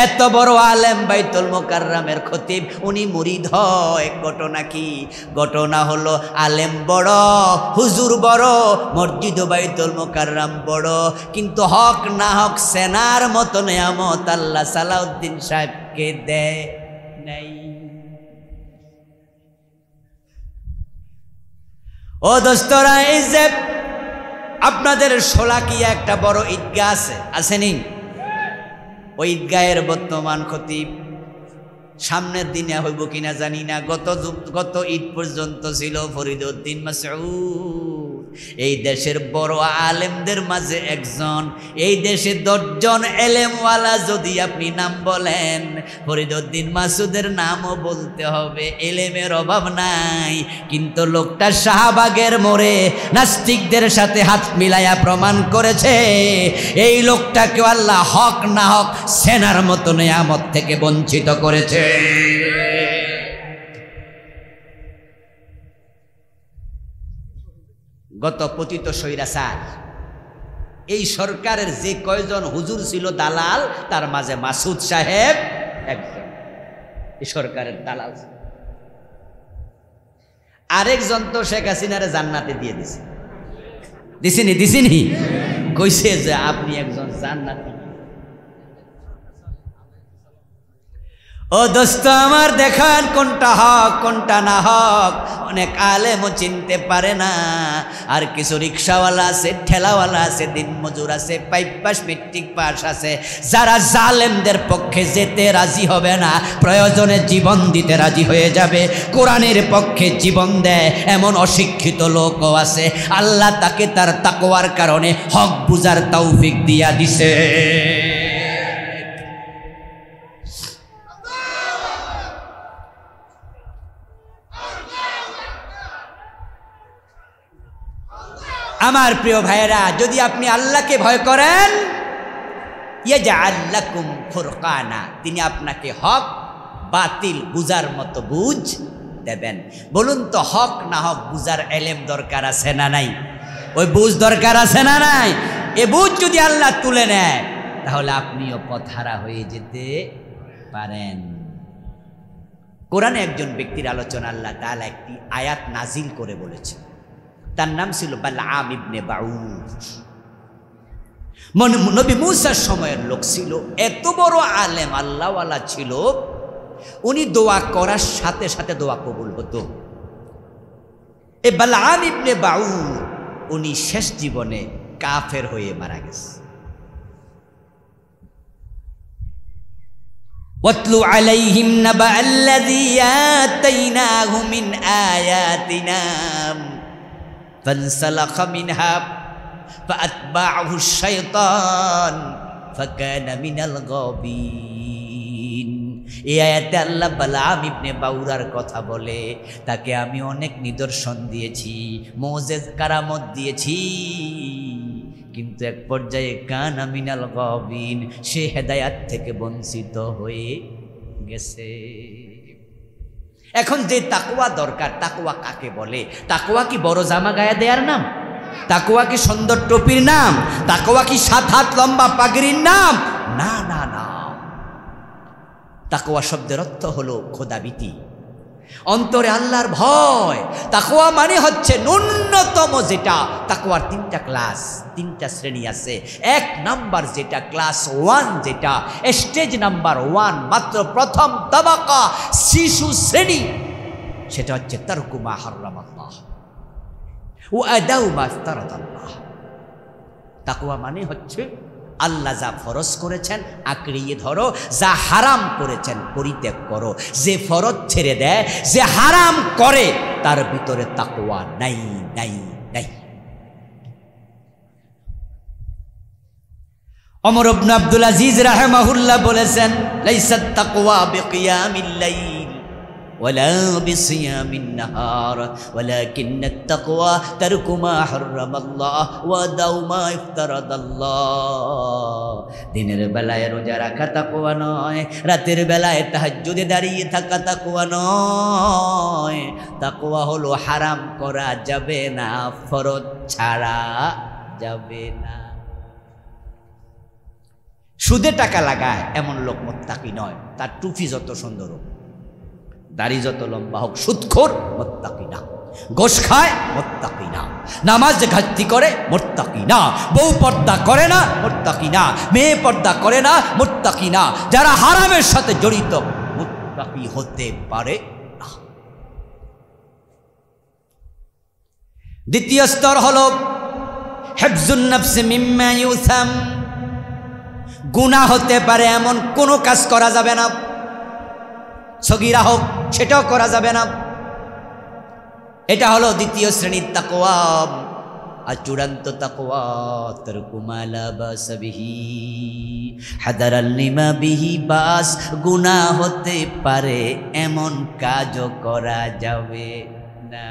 এত বড় আলেম বাইতুল মুকাররমের খতিব, উনি মুরিদ হয়। ঘটনা কি? ঘটনা হলো আলেম বড়, হুজুর বড়, মসজিদ বাইতুল মুকাররম বড়, কিন্তু হক না হক সেনার মতো নেয়ামত আল্লাহ সালাউদ্দিন সাহেবকে দেয় নাই। ও দোস্তরা, এই যে আপনাদের শোলাকিয়া একটা বড় ঈদগাহ আছে, আসেনি? ওই ঈদগাহের বর্তমান খতিব সামনের দিনে হইব কিনা জানি না, গত ঈদ পর্যন্ত ছিল ফরিদউদ্দিন মাসউদ। এই দেশের বড় আলেমদের মাঝে একজন। এই দেশে 10 জন এলেমওয়ালা যদি আপনি নাম বলেন, ফরিদউদ্দিন মাসউদের নামও বলতে হবে। এলেমের অভাব নাই, কিন্তু লোকটা শাহবাগের মোড়ে নাস্তিকদের সাথে হাত মিলাইয়া প্রমাণ করেছে এই লোকটাকে আল্লাহ হক না হক সেনার মতো নেয়ামত থেকে বঞ্চিত করেছে। গত পতিত স্বৈরাচার এই সরকারের যে কয়জন হুজুর ছিল দালাল, তার মাঝে মাসুদ সাহেব একজন, এই সরকারের দালাল। আরেকজন তো শেখ হাসিনারে জান্নাতে দিয়ে দিছে, দিছিনি? কইছে যে আপনি একজন জান্নাতি। ও দোস্ত আমার, দেখান কোনটা হক কোনটা না হক। অনেক আলেমও চিনতে পারে না। আর কিছু রিক্সাওয়ালা আছে, ঠেলাওয়ালা আছে, দিনমজুর আছে, পাইপ পাস, মেট্রিক পাস আছে, যারা জালেমদের পক্ষে যেতে রাজি হবে না, প্রয়োজনে জীবন দিতে রাজি হয়ে যাবে। কোরআনের পক্ষে জীবন দেয় এমন অশিক্ষিত লোকও আছে। আল্লাহ তাকে তার তাকওয়ার কারণে হক বুঝার তৌফিক দিয়া দিছে। আমার প্রিয় ভাইয়েরা, যদি আপনি আল্লাহকে ভয় করেন, ইয়াজআল লাকুম ফুরকানা, তিনি আপনাকে হক বাতিল বুঝার মতো বুঝ দেবেন। বলুন তো, হক না হক বুঝার এলেম দরকার আছে না নাই? ওই বুঝ দরকার আছে না নাই? এ বুঝ যদি আল্লাহ তুলে নেয়, তাহলে আপনিও পথহারা হয়ে যেতে পারেন। কোরআনে একজন ব্যক্তির আলোচনা আল্লাহ তাআলা একটি আয়াত নাজিল করে বলেছেন। তার নাম ছিল বালআম ইবনে বাউর। নবী মুসার সময়ের লোক ছিল, এত বড় আলেম আল্লাহওয়ালা ছিল। উনি দোয়া করার সাথে সাথে দোয়া কবুল হতো। এ বালআম ইবনে বাউর উনি শেষ জীবনে কাফের হয়ে মারা গেছে। ওয়াতলু আলাইহিম নাবা আল্লাযী আতাইনাহু মিন আয়াতিনা ফানসালাখা মিনহা ফাআতবা'হু আশ-শাইতান ফাকানা মিনাল গাবিন। এই আয়াতে আল্লাহ বালআম ইবনে বাউরার কথা বলে, তাকে আমি অনেক নিদর্শন দিয়েছি, মুজিজ কারামত দিয়েছি, কিন্তু এক পর্যায়ে কানা মিনাল গাবিন, সে হেদায়াত থেকে বঞ্চিত হয়ে গেছে। এখন যে তাকওয়া দরকার, তাকওয়া কাকে বলে? তাকওয়া কি বড় জামা গায়ে দেওয়ার নাম? তাকওয়া কি সুন্দর টুপির নাম? তাকওয়া কি 7 হাত লম্বা পাগড়ির নাম? না না না। তাকওয়া শব্দের অর্থ হলো খোদাভীতি, অন্তরে আল্লাহর ভয়। তাকওয়া মানে হচ্ছে ন্যূনতম যেটা, তাকওয়ার 3টা ক্লাস, 3টা শ্রেণী আছে। 1 নাম্বার যেটা, ক্লাস 1 যেটা, স্টেজ নাম্বার 1, মাত্র প্রথম তাবাকা, শিশু শ্রেণী, সেটা হচ্ছে তারকু মা হারামাল্লাহ ওয়া আদাউ মা ইফতারাদাল্লাহ। তাকওয়া মানে হচ্ছে আল্লাহ যা ফরজ করেছেন আঁকড়িয়ে ধরো, যা হারাম করেছেন পরিত্যাগ করো। যে ফরজ ছেড়ে দেয়, যে হারাম করে, তার ভিতরে তাকওয়া নাই নাই নাই। ওমর ইবনে আব্দুল আজিজ রাহিমাহুল্লাহ বলেছেন, লাইসাত তাকওয়া বিকিয়ামিল লাইল ওয়ালা বিসিয়ামিন নাহার ওয়ালাকিন্নাত তাকওয়া তারকু মা হারামাল্লাহ ওয়া দাউ মা ইফতারাদাল্লাহ। দিনের বেলায় রোজা রাখা তাকওয়া নয়, রাতের বেলায় তাহাজ্জুদে দাঁড়িয়ে থাকা তাকওয়া নয়। তাকওয়া হলো হারাম করা যাবে না, ফরজ ছাড়া যাবে না। সুদে টাকা লাগায় এমন লোক মুত্তাকি নয়, তার টুপি যত সুন্দর হোক, দাড়ি যত লম্বা হোক, সুদখোর মুত্তাকি না। গোশ খায় মুত্তাকি না, নামাজ ঘাটতি করে মুত্তাকি না, বউ পর্দা করে না মুত্তাকি না, মেয়ে পর্দা করে না মুত্তাকি না। যারা হারামের সাথে জড়িত মুত্তাকি হতে পারে না। দ্বিতীয় স্তর হলো হিফজুন নাফস মিম্মা ইউসাম। গুনাহ হতে পারে এমন কোনো কাজ করা যাবে না, সগীরা হোক সেটাও করা যাবে না। এটা হলো দ্বিতীয় শ্রেণীর তাকওয়া। আর চূড়ান্ত তাকওয়া তারকু মা লা বাস বিহি হাদারাল লিমা বিহি বাস। গুনাহ হতে পারে এমন কাজও করা যাবে না।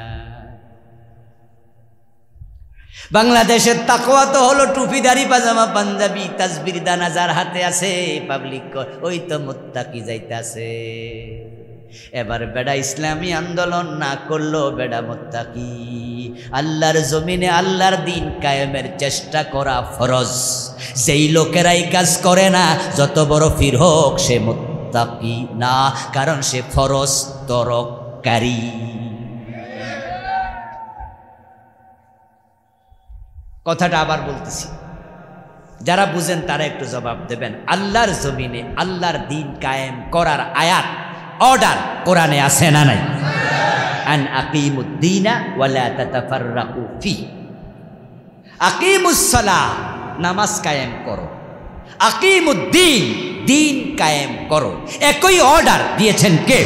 বাংলাদেশের তাকওয়া তো হলো টুপিদারি, পাজামা, পাঞ্জাবি, তাসবির দানা যার হাতে আছে, পাবলিক ওই তো মুত্তাকি যাইতাছে। এবার বেড়া ইসলামী আন্দোলন না করলো বেড়া মুত্তাকি। আল্লাহর জমিনে আল্লাহর দিন কায়েমের চেষ্টা করা ফরজ। যেই লোকেরাই কাজ করে না, যত বড় পীর হোক, সে মুত্তাকি না, কারণ সে ফরজ তরককারী। কথাটা আবার বলতেছি, যারা বুঝেন তারা একটু জবাব দেবেন। আল্লাহর জমিনে আল্লাহর দিন কায়েম করার আয়াত, অর্ডার কোরআনে আছে না নাই? আন আকিমুদ্দিনা ওয়ালা তাতাফাররাকু ফি। আকিমুস সালাহ, নামাজ কায়েম করো। আকিমুদ্দিন, দিন কায়েম করো। একই অর্ডার দিয়েছেন কে?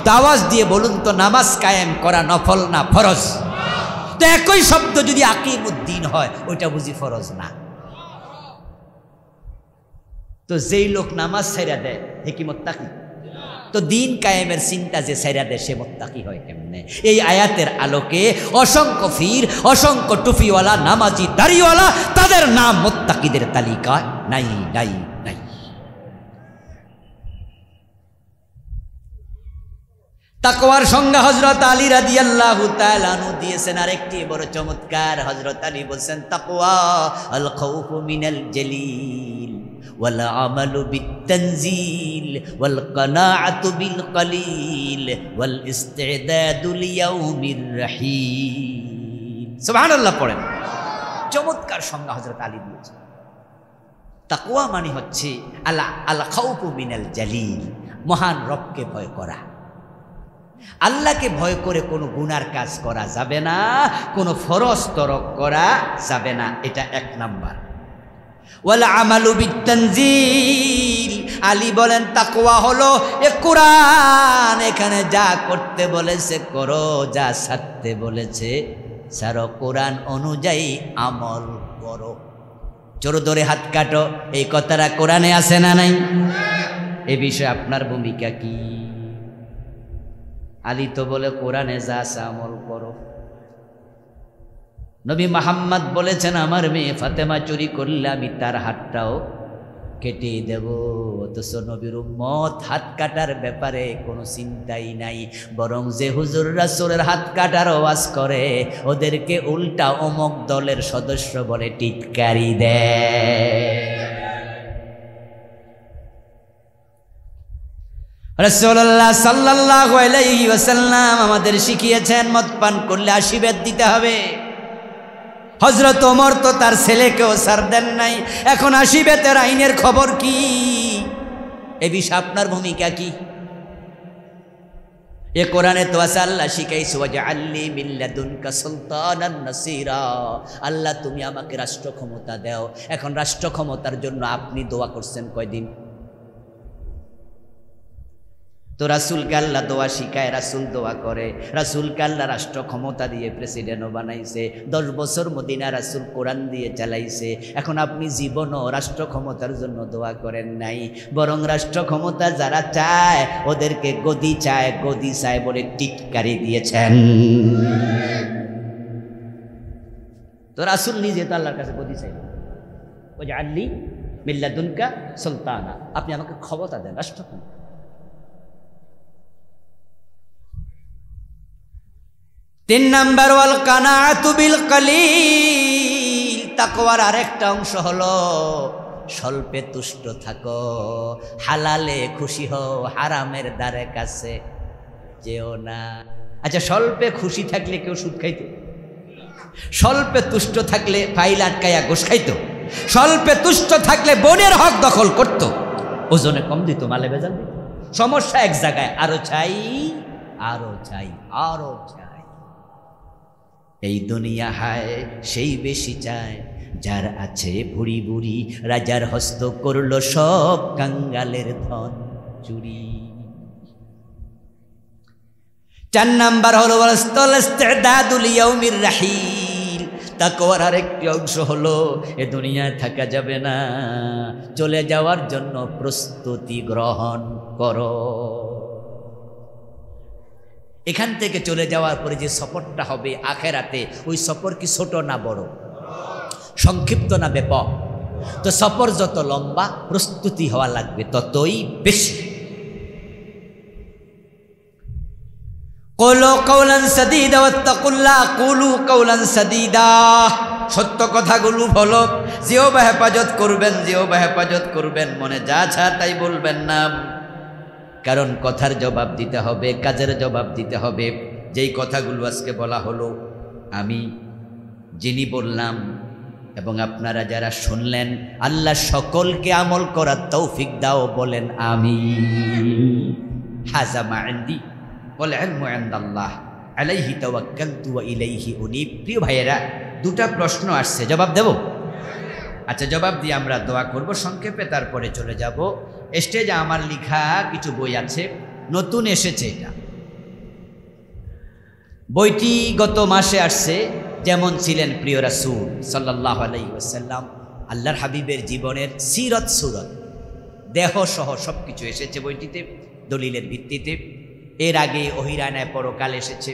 তো আওয়াজ দিয়ে বলুন তো, নামাজ কায়েম করা নফল না ফরজ? তো একই শব্দ যদি আকিমুদ্দিন হয়, ওইটা বুঝি ফরজ না? তো যেই লোক নামাজ ছাইরা দেয়, হে কি মুত্তাকি? তো দিন কায়েমের চিন্তা যে ছাইরা দেয়, সে মুত্তাকি হয় কেমনে? এই আয়াতের আলোকে অসংখ্য পীর, অসংখ্য টুপিওয়ালা, নামাজি, দাড়িওয়ালা, তাদের নাম মুত্তাকিদের তালিকায় নাই নাই নাই। তাকওয়ার সংজ্ঞা হযরত আলী রাদিয়াল্লাহু তাআলা আনহু দিয়েছেন আরেকটি বড় চমৎকার। হযরত আলী বলেন, তাকওয়া আল খাউফু মিনাল জালিল ওয়াল আমালু বিত-তানজিল ওয়াল কানাআতু বিল কলিল ওয়াল ইস্তিদাদু লিয়াউমির রহিম। সুবহানাল্লাহ পড়েন। চমৎকার সংজ্ঞা হযরত আলী দিয়েছেন। তাকওয়া মানে হচ্ছে আল খাউফু মিনাল জালিল, মহান রবকে ভয় করা। আল্লাহকে ভয় করে কোনো গুনার কাজ করা যাবে না, কোনো ফরজ তরক করা যাবে না, এটা 1 নাম্বার। ওয়াল আমালু বিতানজিল, আলী বলেন তাকওয়া হলো এ কোরআন এখানে যা করতে বলেছে করো, যা ছাড়তে বলেছে ছাড়ো, কোরআন অনুযায়ী আমল করো। চোর ধরে হাত কাটো, এই কথাটা কোরআনে আছে না নাই? এ বিষয়ে আপনার ভূমিকা কি? আলী তো বলে কোরআনে যা আছে আমল করো। নবী মুহাম্মদ বলেছেন আমার মেয়ে ফাতেমা চুরি করলে আমি তার হাতটাও কেটে দেব। অথচ নবীর উম্মত হাত কাটার ব্যাপারে কোনো চিন্তাই নাই, বরং যে হুজুররা চোরের হাত কাটার ওয়াজ করে ওদেরকে উল্টা অমুক দলের সদস্য বলে টিটকারি দেয়। রাসূলুল্লাহ সাল্লাল্লাহু আলাইহি ওয়াসাল্লাম আমাদের শিখিয়েছেন মদ পান করলে 80 বেত দিতে হবে। হযরত ওমর তো তার ছেলেকেও ছাড় দেন নাই, এখন 80 বেতের আইনের খবর কি? এ বিষয়ে আপনার ভূমিকা কি? এ কোরআনে তো আছে আল্লাহ শিখাইছে ওয়াজআলনি মিন লাদুনকা সুলতানান নাসীরা, আল্লাহ তুমি আমাকে রাষ্ট্র ক্ষমতা দাও। এখন রাষ্ট্র ক্ষমতার জন্য আপনি দোয়া করছেন কয়দিন? তো রাসূলকে আল্লাহ দোয়া শিখায়, রাসূল দোয়া করে, রাসূলকে আল্লাহ রাষ্ট্র ক্ষমতা দিয়ে প্রেসিডেন্টও বানাইছে, 10 বছর মদিনা রাসূল কোরআন দিয়ে চালাইছে। এখন আপনি জীবনও রাষ্ট্র ক্ষমতার জন্য দোয়া করেন নাই, বরং রাষ্ট্র ক্ষমতা যারা চায় ওদেরকে গদি চায় বলে টিটকারি দিয়েছেন। তো রাসূল নিজে তো আল্লাহর কাছে গদি চাইলেন, ওয়াজআলনি মিন লাদুনকা সুলতানা, আপনি আমাকে ক্ষমতা দেন, রাষ্ট্র ক্ষমতা। 3 নাম্বার ওয়াল কানাআতু বিল কালিল, তাকওয়ার আরেকটা অংশ হলো স্বল্পে তুষ্ট থাকো, হালালে খুশি হও, হারামের দ্বারে কাছে যেও না। আচ্ছা, স্বল্পে খুশি থাকলে কেউ সুদ খাইতো? স্বল্পে তুষ্ট থাকলে ফাইল আটকাইয়া ঘুষ খাইতো? স্বল্পে তুষ্ট থাকলে বোনের হক দখল করত? ওজনে কম দিত, মালে ভেজাল দিত? সমস্যা এক জায়গায়, আরো চাই আরো চাই আরো চাই। এই দুনিয়া হায় সেই বেশি চায়, যার আছে ভুড়ি বুড়ি, রাজার হস্ত করলো সব কাঙ্গালের ধন চুরি। 4 নাম্বার হলো ইস্তিদাদুল ইয়াউমির রাহিল, তাকওয়ার আরেকটি অংশ হলো এ দুনিয়ায় থাকা যাবে না, চলে যাওয়ার জন্য প্রস্তুতি গ্রহণ করো। এখান থেকে চলে যাওয়ার পরে যে সফরটা হবে আখেরাতে, ওই সফর কি ছোট না বড়, সংক্ষিপ্ত না ব্যাপক? তো সফর যত লম্বা প্রস্তুতি হওয়া লাগবে ততই বেশি। কুলু কাওলান সাদীদা ওয়াত্তাকুল্লাহ, কুলু কাওলান সাদীদা, সত্য কথাগুলো বলো, জিহ্বা হেফাজত করবেন, জিহ্বা হেফাজত করবেন, মনে যা ছা তাই বলবেন না, কারণ কথার জবাব দিতে হবে, কাজের জবাব দিতে হবে। যেই কথাগুলো আজকে বলা হলো, আমি যিনি বললাম এবং আপনারা যারা শুনলেন, আল্লাহ সকলকে আমল করার তৌফিক দাও, বলেন আমিন। হাযা মা ইনদি ওয়াল ইলমু ইনদাল্লাহ আলাইহি তাওয়াক্কালতু ওয়া ইলাইহি উনীব। প্রিয় ভাইয়েরা, 2টা প্রশ্ন আসছে, জবাব দেব? আচ্ছা, জবাব দিয়ে আমরা দোয়া করব সংক্ষেপে, তারপরে চলে যাব স্টেজে। আমার লেখা কিছু বই আছে, নতুন এসেছে এটা। বইটি গত মাসে আসছে। যেমন ছিলেন প্রিয় রাসূল সাল্লাল্লাহু আলাইহি ওয়াসাল্লাম, আল্লাহর হাবিবের জীবনের সিরত সুরত দেহ সহ সব কিছু এসেছে বইটিতে দলিলের ভিত্তিতে। এর আগে ওহিরানায় পরকাল এসেছে,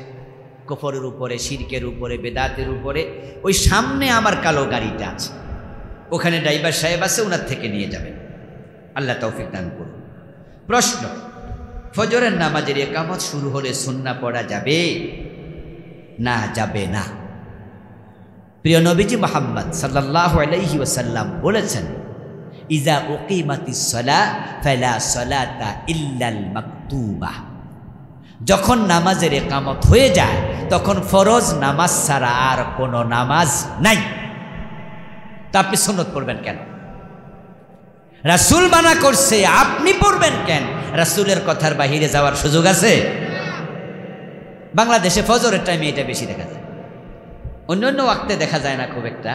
কুফরের উপরে, শিরকের উপরে, বেদাতের উপরে। ওই সামনে আমার কালো গাড়িটা আছে, ওখানে ড্রাইভার সাহেব আছে, ওনার থেকে নিয়ে যাবেন। আল্লাহ তৌফিক দান করুন। প্রশ্ন, ফজরের নামাজের ইকামত শুরু হলে সুন্নাহ পড়া যাবে না যাবে না? প্রিয় নবীজি মুহাম্মদ সাল্লাল্লাহু আলাইহি ওয়াসাল্লাম বলেছেন, ইজা উকিমাতিস সালাহ ফালা সালাতা ইল্লাল মাকতুবা, যখন নামাজের ইকামত হয়ে যায় তখন ফরজ নামাজ ছাড়া আর কোনো নামাজ নাই। তা আপনি সুন্নত পড়বেন কেন? রাসূল মানা করছে, আপনি পড়বেন কেন? রাসূলের কথার বাহিরে যাওয়ার সুযোগ আছে? বাংলাদেশে ফজরের টাইমে এটা বেশি দেখা যায়, অন্য অন্য ওয়াক্তে দেখা যায় না খুব একটা।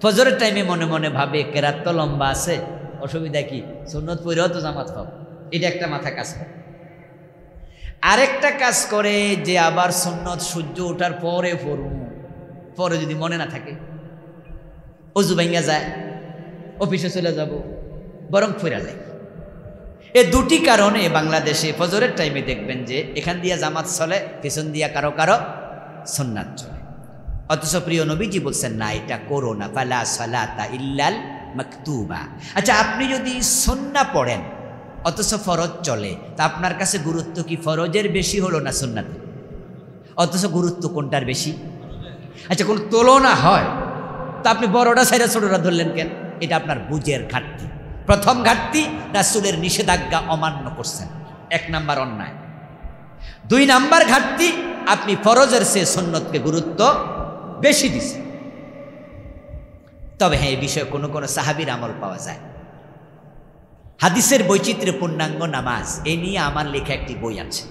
ফজরের টাইমে মনে মনে ভাবে কেরাত তো লম্বা আছে, অসুবিধা কি, সুন্নত পড়েও তো জামাত পাবো, এটা একটা মাথা কাজ করে। আরেকটা কাজ করে যে আবার সুন্নত সূর্য ওঠার পরে পড়ব, পরে যদি মনে না থাকে, অজু ভাঙ্গা যায়, অফিসে চলে যাব, বরং ফিরা যায়। এই দুটি কারণে বাংলাদেশে ফজরের টাইমে দেখবেন যে এখান দিয়া জামাত চলে, পেছন দিয়া কারো কারো সুন্নাত চলে। অথচ প্রিয় নবীজি বলছেন না, এটা করো না, ফালা সালাতা ইল্লাল মাকতুবা। আচ্ছা, আপনি যদি সুন্নাহ পড়েন অথচ ফরজ চলে, তা আপনার কাছে গুরুত্ব কি ফরজের বেশি হলো না সুন্নাতের? অথচ গুরুত্ব কোনটার বেশি? আচ্ছা, কোন তুলনা হয় তা আপনি বড়টা সাইডা ছোটটা ধরলেন কেন? এটা আপনার বুঝের ঘাটতি। প্রথম ঘাটতি, রাসূলের নিষেধাজ্ঞা অমান্য করছেন, 1 নাম্বার অন্যায়। 2 নাম্বার ঘাটতি, আপনি ফরজের চেয়ে সুন্নতকে গুরুত্ব বেশি দিছেন। তবে হ্যাঁ, এই বিষয়ে কোনো কোনো সাহাবীর আমল পাওয়া যায়। হাদিসের বৈচিত্র্যে পূর্ণাঙ্গ নামাজ, এই নিয়ে আমার লেখা একটি বই আছে।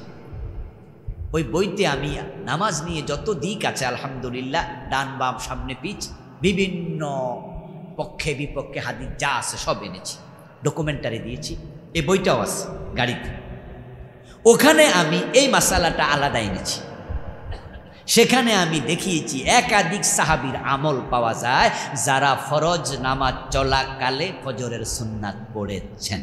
ওই বইতে আমি নামাজ নিয়ে যত দিক আছে আলহামদুলিল্লাহ, ডান বাম সামনে পিছ বিভিন্ন পক্ষে বিপক্ষে হাদিস যা আছে সব এনেছি, ডকুমেন্টারি দিয়েছি। এই বইটাও আছে গাড়িতে, ওখানে আমি এই মাসালাটা আলাদা এনেছি। সেখানে আমি দেখিয়েছি একাধিক সাহাবীর আমল পাওয়া যায় যারা ফরজ নামাজ চলাকালে ফজরের সুন্নাত পড়েছেন।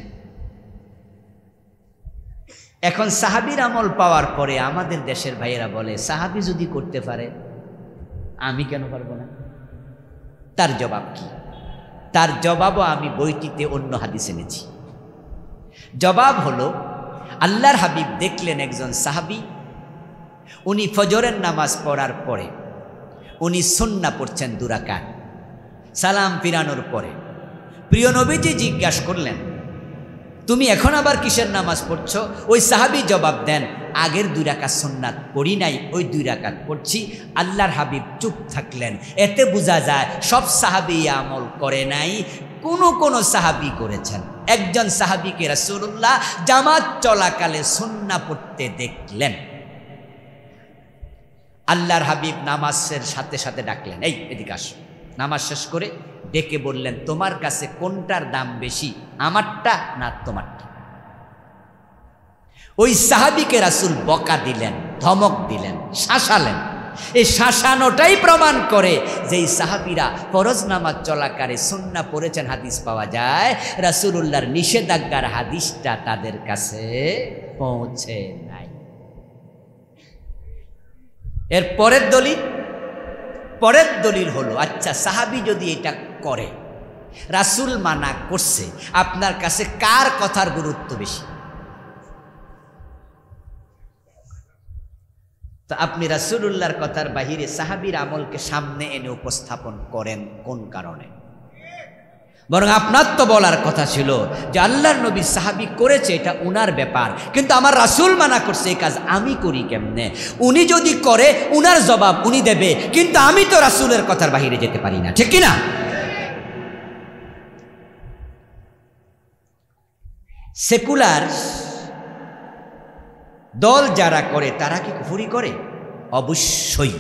এখন সাহাবীর আমল পাওয়ার পরে আমাদের দেশের ভাইয়েরা বলে, সাহাবী যদি করতে পারে আমি কেন পারবো না? তার জবাব কি? তার জবাবও আমি বইটিতে অন্য হাদিস এনেছি। জবাব হলো, আল্লাহর হাবিব দেখলেন একজন সাহাবী, উনি ফজরের নামাজ পড়ার পরে উনি সুন্নাহ পড়ছেন 2 রাকাত, সালাম ফিরানোর পরে। প্রিয় নবীজি জিজ্ঞাসা করলেন, তুমি এখন আবার কিসের নামাজ পড়ছো? ওই সাহাবী জবাব দেন, আগের 2 রাকাত সুন্নাত পড়ি নাই, ওই 2 রাকাত পড়ছি। আল্লাহর হাবিব চুপ থাকলেন। এতে বোঝা যায় সব সাহাবী আমল করে নাই, কোন সাহাবী করেছেন। একজন সাহাবীকে রাসূলুল্লাহ জামাত চলাকালে সুন্নাহ পড়তে দেখলেন। আল্লাহর হাবিব নামাজের সাথে সাথে ডাকলেন, এই এদিকে আসো। নামাজ শেষ করে ডেকে বললেন, তোমার কাছে কোনটার দাম বেশি, আমারটা না তোমারটা? ওই সাহাবীকে রাসূল বকা দিলেন, ধমক দিলেন, শাসালেন। এই শাসানোটাই প্রমাণ করে যে এই সাহাবীরা ফরজ নামাজ চলাকালে সুন্নাহ পড়েছেন হাদিস পাওয়া যায়, রাসূলুল্লাহর নিষেধাজ্ঞার হাদিসটা তাদের কাছে পৌঁছে নাই। এর পরের দলিল হলো, আচ্ছা সাহাবী যদি এটা করে, রাসূল মানা করছে, আপনার কাছে কার কথার গুরুত্ব বেশি? তো আপনি রাসূলুল্লাহর কথার বাহিরে সাহাবীর আমলকে সামনে এনে উপস্থাপন করেন কোন কারণে? বরং আপনার তো বলার কথা ছিল যে আল্লাহর নবী সাহাবী করেছে, এটা উনার ব্যাপার, কিন্তু আমার রাসূল মানা করছে, এই কাজ আমি করি কেমনে? উনি যদি করে উনার জবাব উনি দেবে, কিন্তু আমি তো রাসূলের কথার বাহিরে যেতে পারি না, ঠিক কিনা? সেকুলার দল যারা করে তারা কি কুফরি করে? অবশ্যই।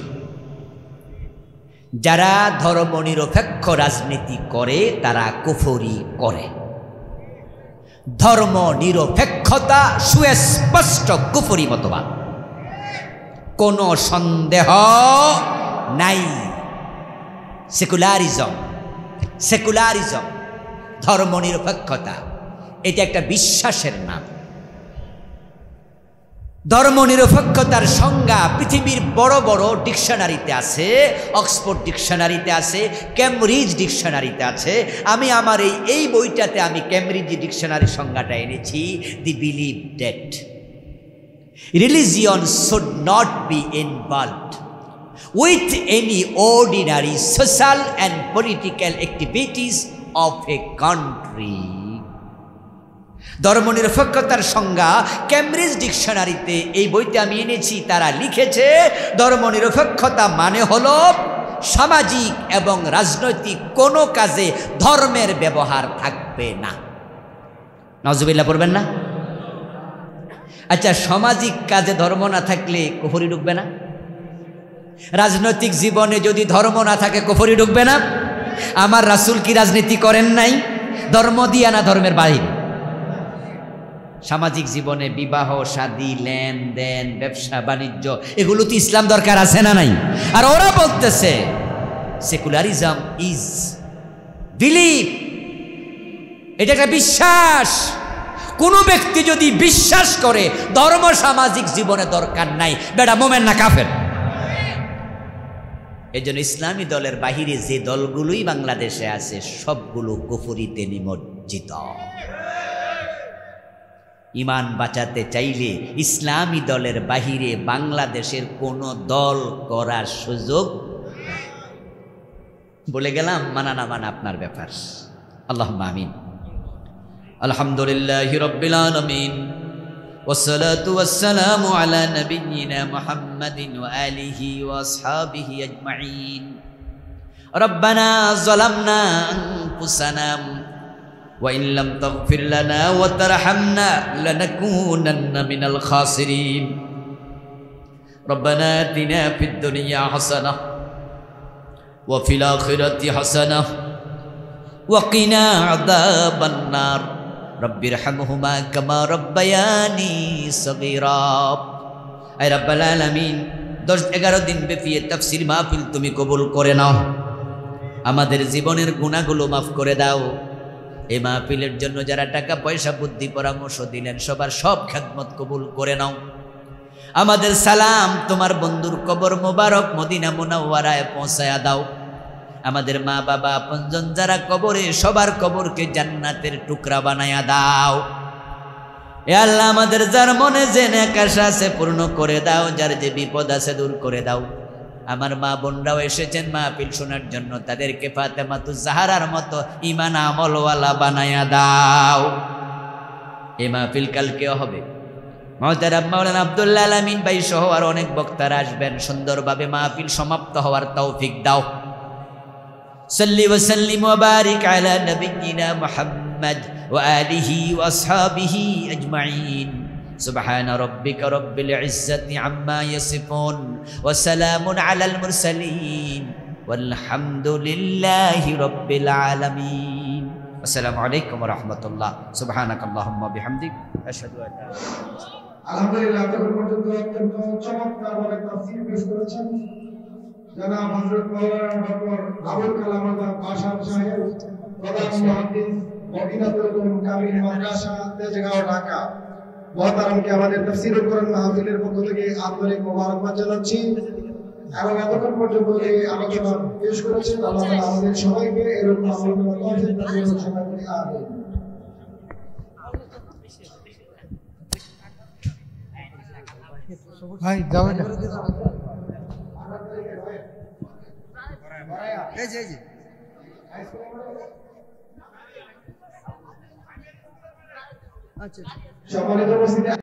যারা ধর্মনিরপেক্ষ রাজনীতি করে তারা কুফরি করে। ধর্মনিরপেক্ষতা সুস্পষ্ট কুফরি মতবাদ, কোনো সন্দেহ নাই। সেকুলারিজম ধর্মনিরপেক্ষতা, এটা একটা বিশ্বাসের নাম। ধর্মনিরপেক্ষতার সংজ্ঞা পৃথিবীর বড় বড় ডিকশনারিতে আছে, অক্সফোর্ড ডিকশনারিতে আছে, ক্যামব্রিজ ডিকশনারিতে আছে। আমি আমার এই বইটাতে আমি ক্যামব্রিজ ডিকশনারির সংজ্ঞাটা এনেছি। The believe that religion should not be involved with any ordinary social and political activities of a country. ধর্মনিরপেক্ষতার সংজ্ঞা ক্যামব্রিজ ডিকশনারিতে, এই বইতে আমি এনেছি, তারা লিখেছে ধর্মনিরপেক্ষতা মানে হলো সামাজিক এবং রাজনৈতিক কোনো কাজে ধর্মের ব্যবহার থাকবে না। নাউজুবিল্লাহ পড়বেন না? আচ্ছা, সামাজিক কাজে ধর্ম না থাকলে কুফরি ঢুকবে না? রাজনৈতিক জীবনে যদি ধর্ম না থাকে কুফরি ঢুকবে না? আমার রাসূল কি রাজনীতি করেন নাই? ধর্ম দিয়া না ধর্মের বাইরে? সামাজিক জীবনে বিবাহ শাদী লেনদেন ব্যবসা বাণিজ্য এগুলো তো ইসলাম দরকার আছে না নাই? আর ওরা বলতেছে সেকুলারিজম ইজ বিলিভ, এটা একটা বিশ্বাস। কোনো ব্যক্তি যদি বিশ্বাস করে ধর্ম সামাজিক জীবনে দরকার নাই, বেটা মোমেন না কাফের। এই জন্য ইসলামী দলের বাহিরে যে দলগুলোই বাংলাদেশে আছে সবগুলো কুফরিতে নিমজ্জিত। ইমান বাঁচাতে চাইলে ইসলামী দলের বাহিরে বাংলাদেশের কোনো দল করার সুযোগ, বলে গেলাম, মানা না মানা আপনার ব্যাপার। আল্লাহুম্মা আমিন। আলহামদুলিল্লাহি রাব্বিল আলামিন والصلاة والسلام على نبينا محمد وآله وأصحابه أجمعين ربنا ظلمنا أنفسنا وإن لم تغفر لنا وترحمنا لنكونن من الخاسرين ربنا آتنا في الدنيا حسنة وفي الآخرة حسنة وقنا عذاب النار رب ارحمهما كما ربياني صغيرا اے رب العالمین 10-11 দিন ব্যাপী তাফসীর মাহফিল তুমি কবুল করে নাও, আমাদের জীবনের গুনাহগুলো maaf করে দাও। এই মাহফিলের জন্য যারা টাকা পয়সা বুদ্ধি পরামর্শ দিলেন সবার সব খেদমত কবুল করে নাও। আমাদের সালাম তোমার বন্ধুর কবর মোবারক মদিনা মুনাওয়ারায় পৌঁছায়া দাও। আমাদের মা বাবা আপনজন যারা কবরে সবার কবরকে জান্নাতের টুকরা বানায়া দাও। এ আল্লাহ, আমাদের যার মনে যে নেক আশা আছে পূর্ণ করে দাও, যার যে বিপদ আছে দূর করে দাও। আমার মা বোনরাও এসেছেন মাহফিল শোনার জন্য, তাদেরকে ফাতেমাতুজ জাহরার মতো ঈমান আমলওয়ালা বানায়া দাও। এই মাহফিল কালকেও হবে। মুহতারাম মাওলানা আব্দুল আলামিন ভাই সহ আর অনেক বক্তারা আসবেন। সুন্দরভাবে মাহফিল সমাপ্ত হওয়ার তৌফিক দাও। صل وسلم وبارك على نبينا محمد وآله وأصحابه أجمعين سبحان ربك رب العزة عما يصفون وسلام على المرسلين والحمد لله رب العالمين السلام عليكم ورحمة الله سبحانك اللهم وبحمدك أشهد أن لا إله إلا أنت আলহামদুলিল্লাহ, এতক্ষণ পর্যন্ত অত্যন্ত চমৎকারভাবে তাফসীর পেশ করেছেন জনাব হযরত মাওলানা ডক্টর আবুল কালাম আজাদ বাশার সাহেব, প্রধান মুহাদ্দিস মদিনাতুল কামিল মাদ্রাসা তেজগাঁও ঢাকা। মুহতারামকে আমাদের তাফসীরুল কোরআন মাহফিলের পক্ষ থেকে আন্তরিক মোবারকবাদ জানাচ্ছি এবং এতক্ষণ পর্যন্ত যে আলোচনা পেশ করেছেন আল্লাহ তাআলা আমাদের সবাইকে এরকম আমল করার তৌফিক দান করুন। সবাই বলি আমিন। ভাই যাবেন না, এই যে আচ্ছা সম্মানিত উপস্থিতি।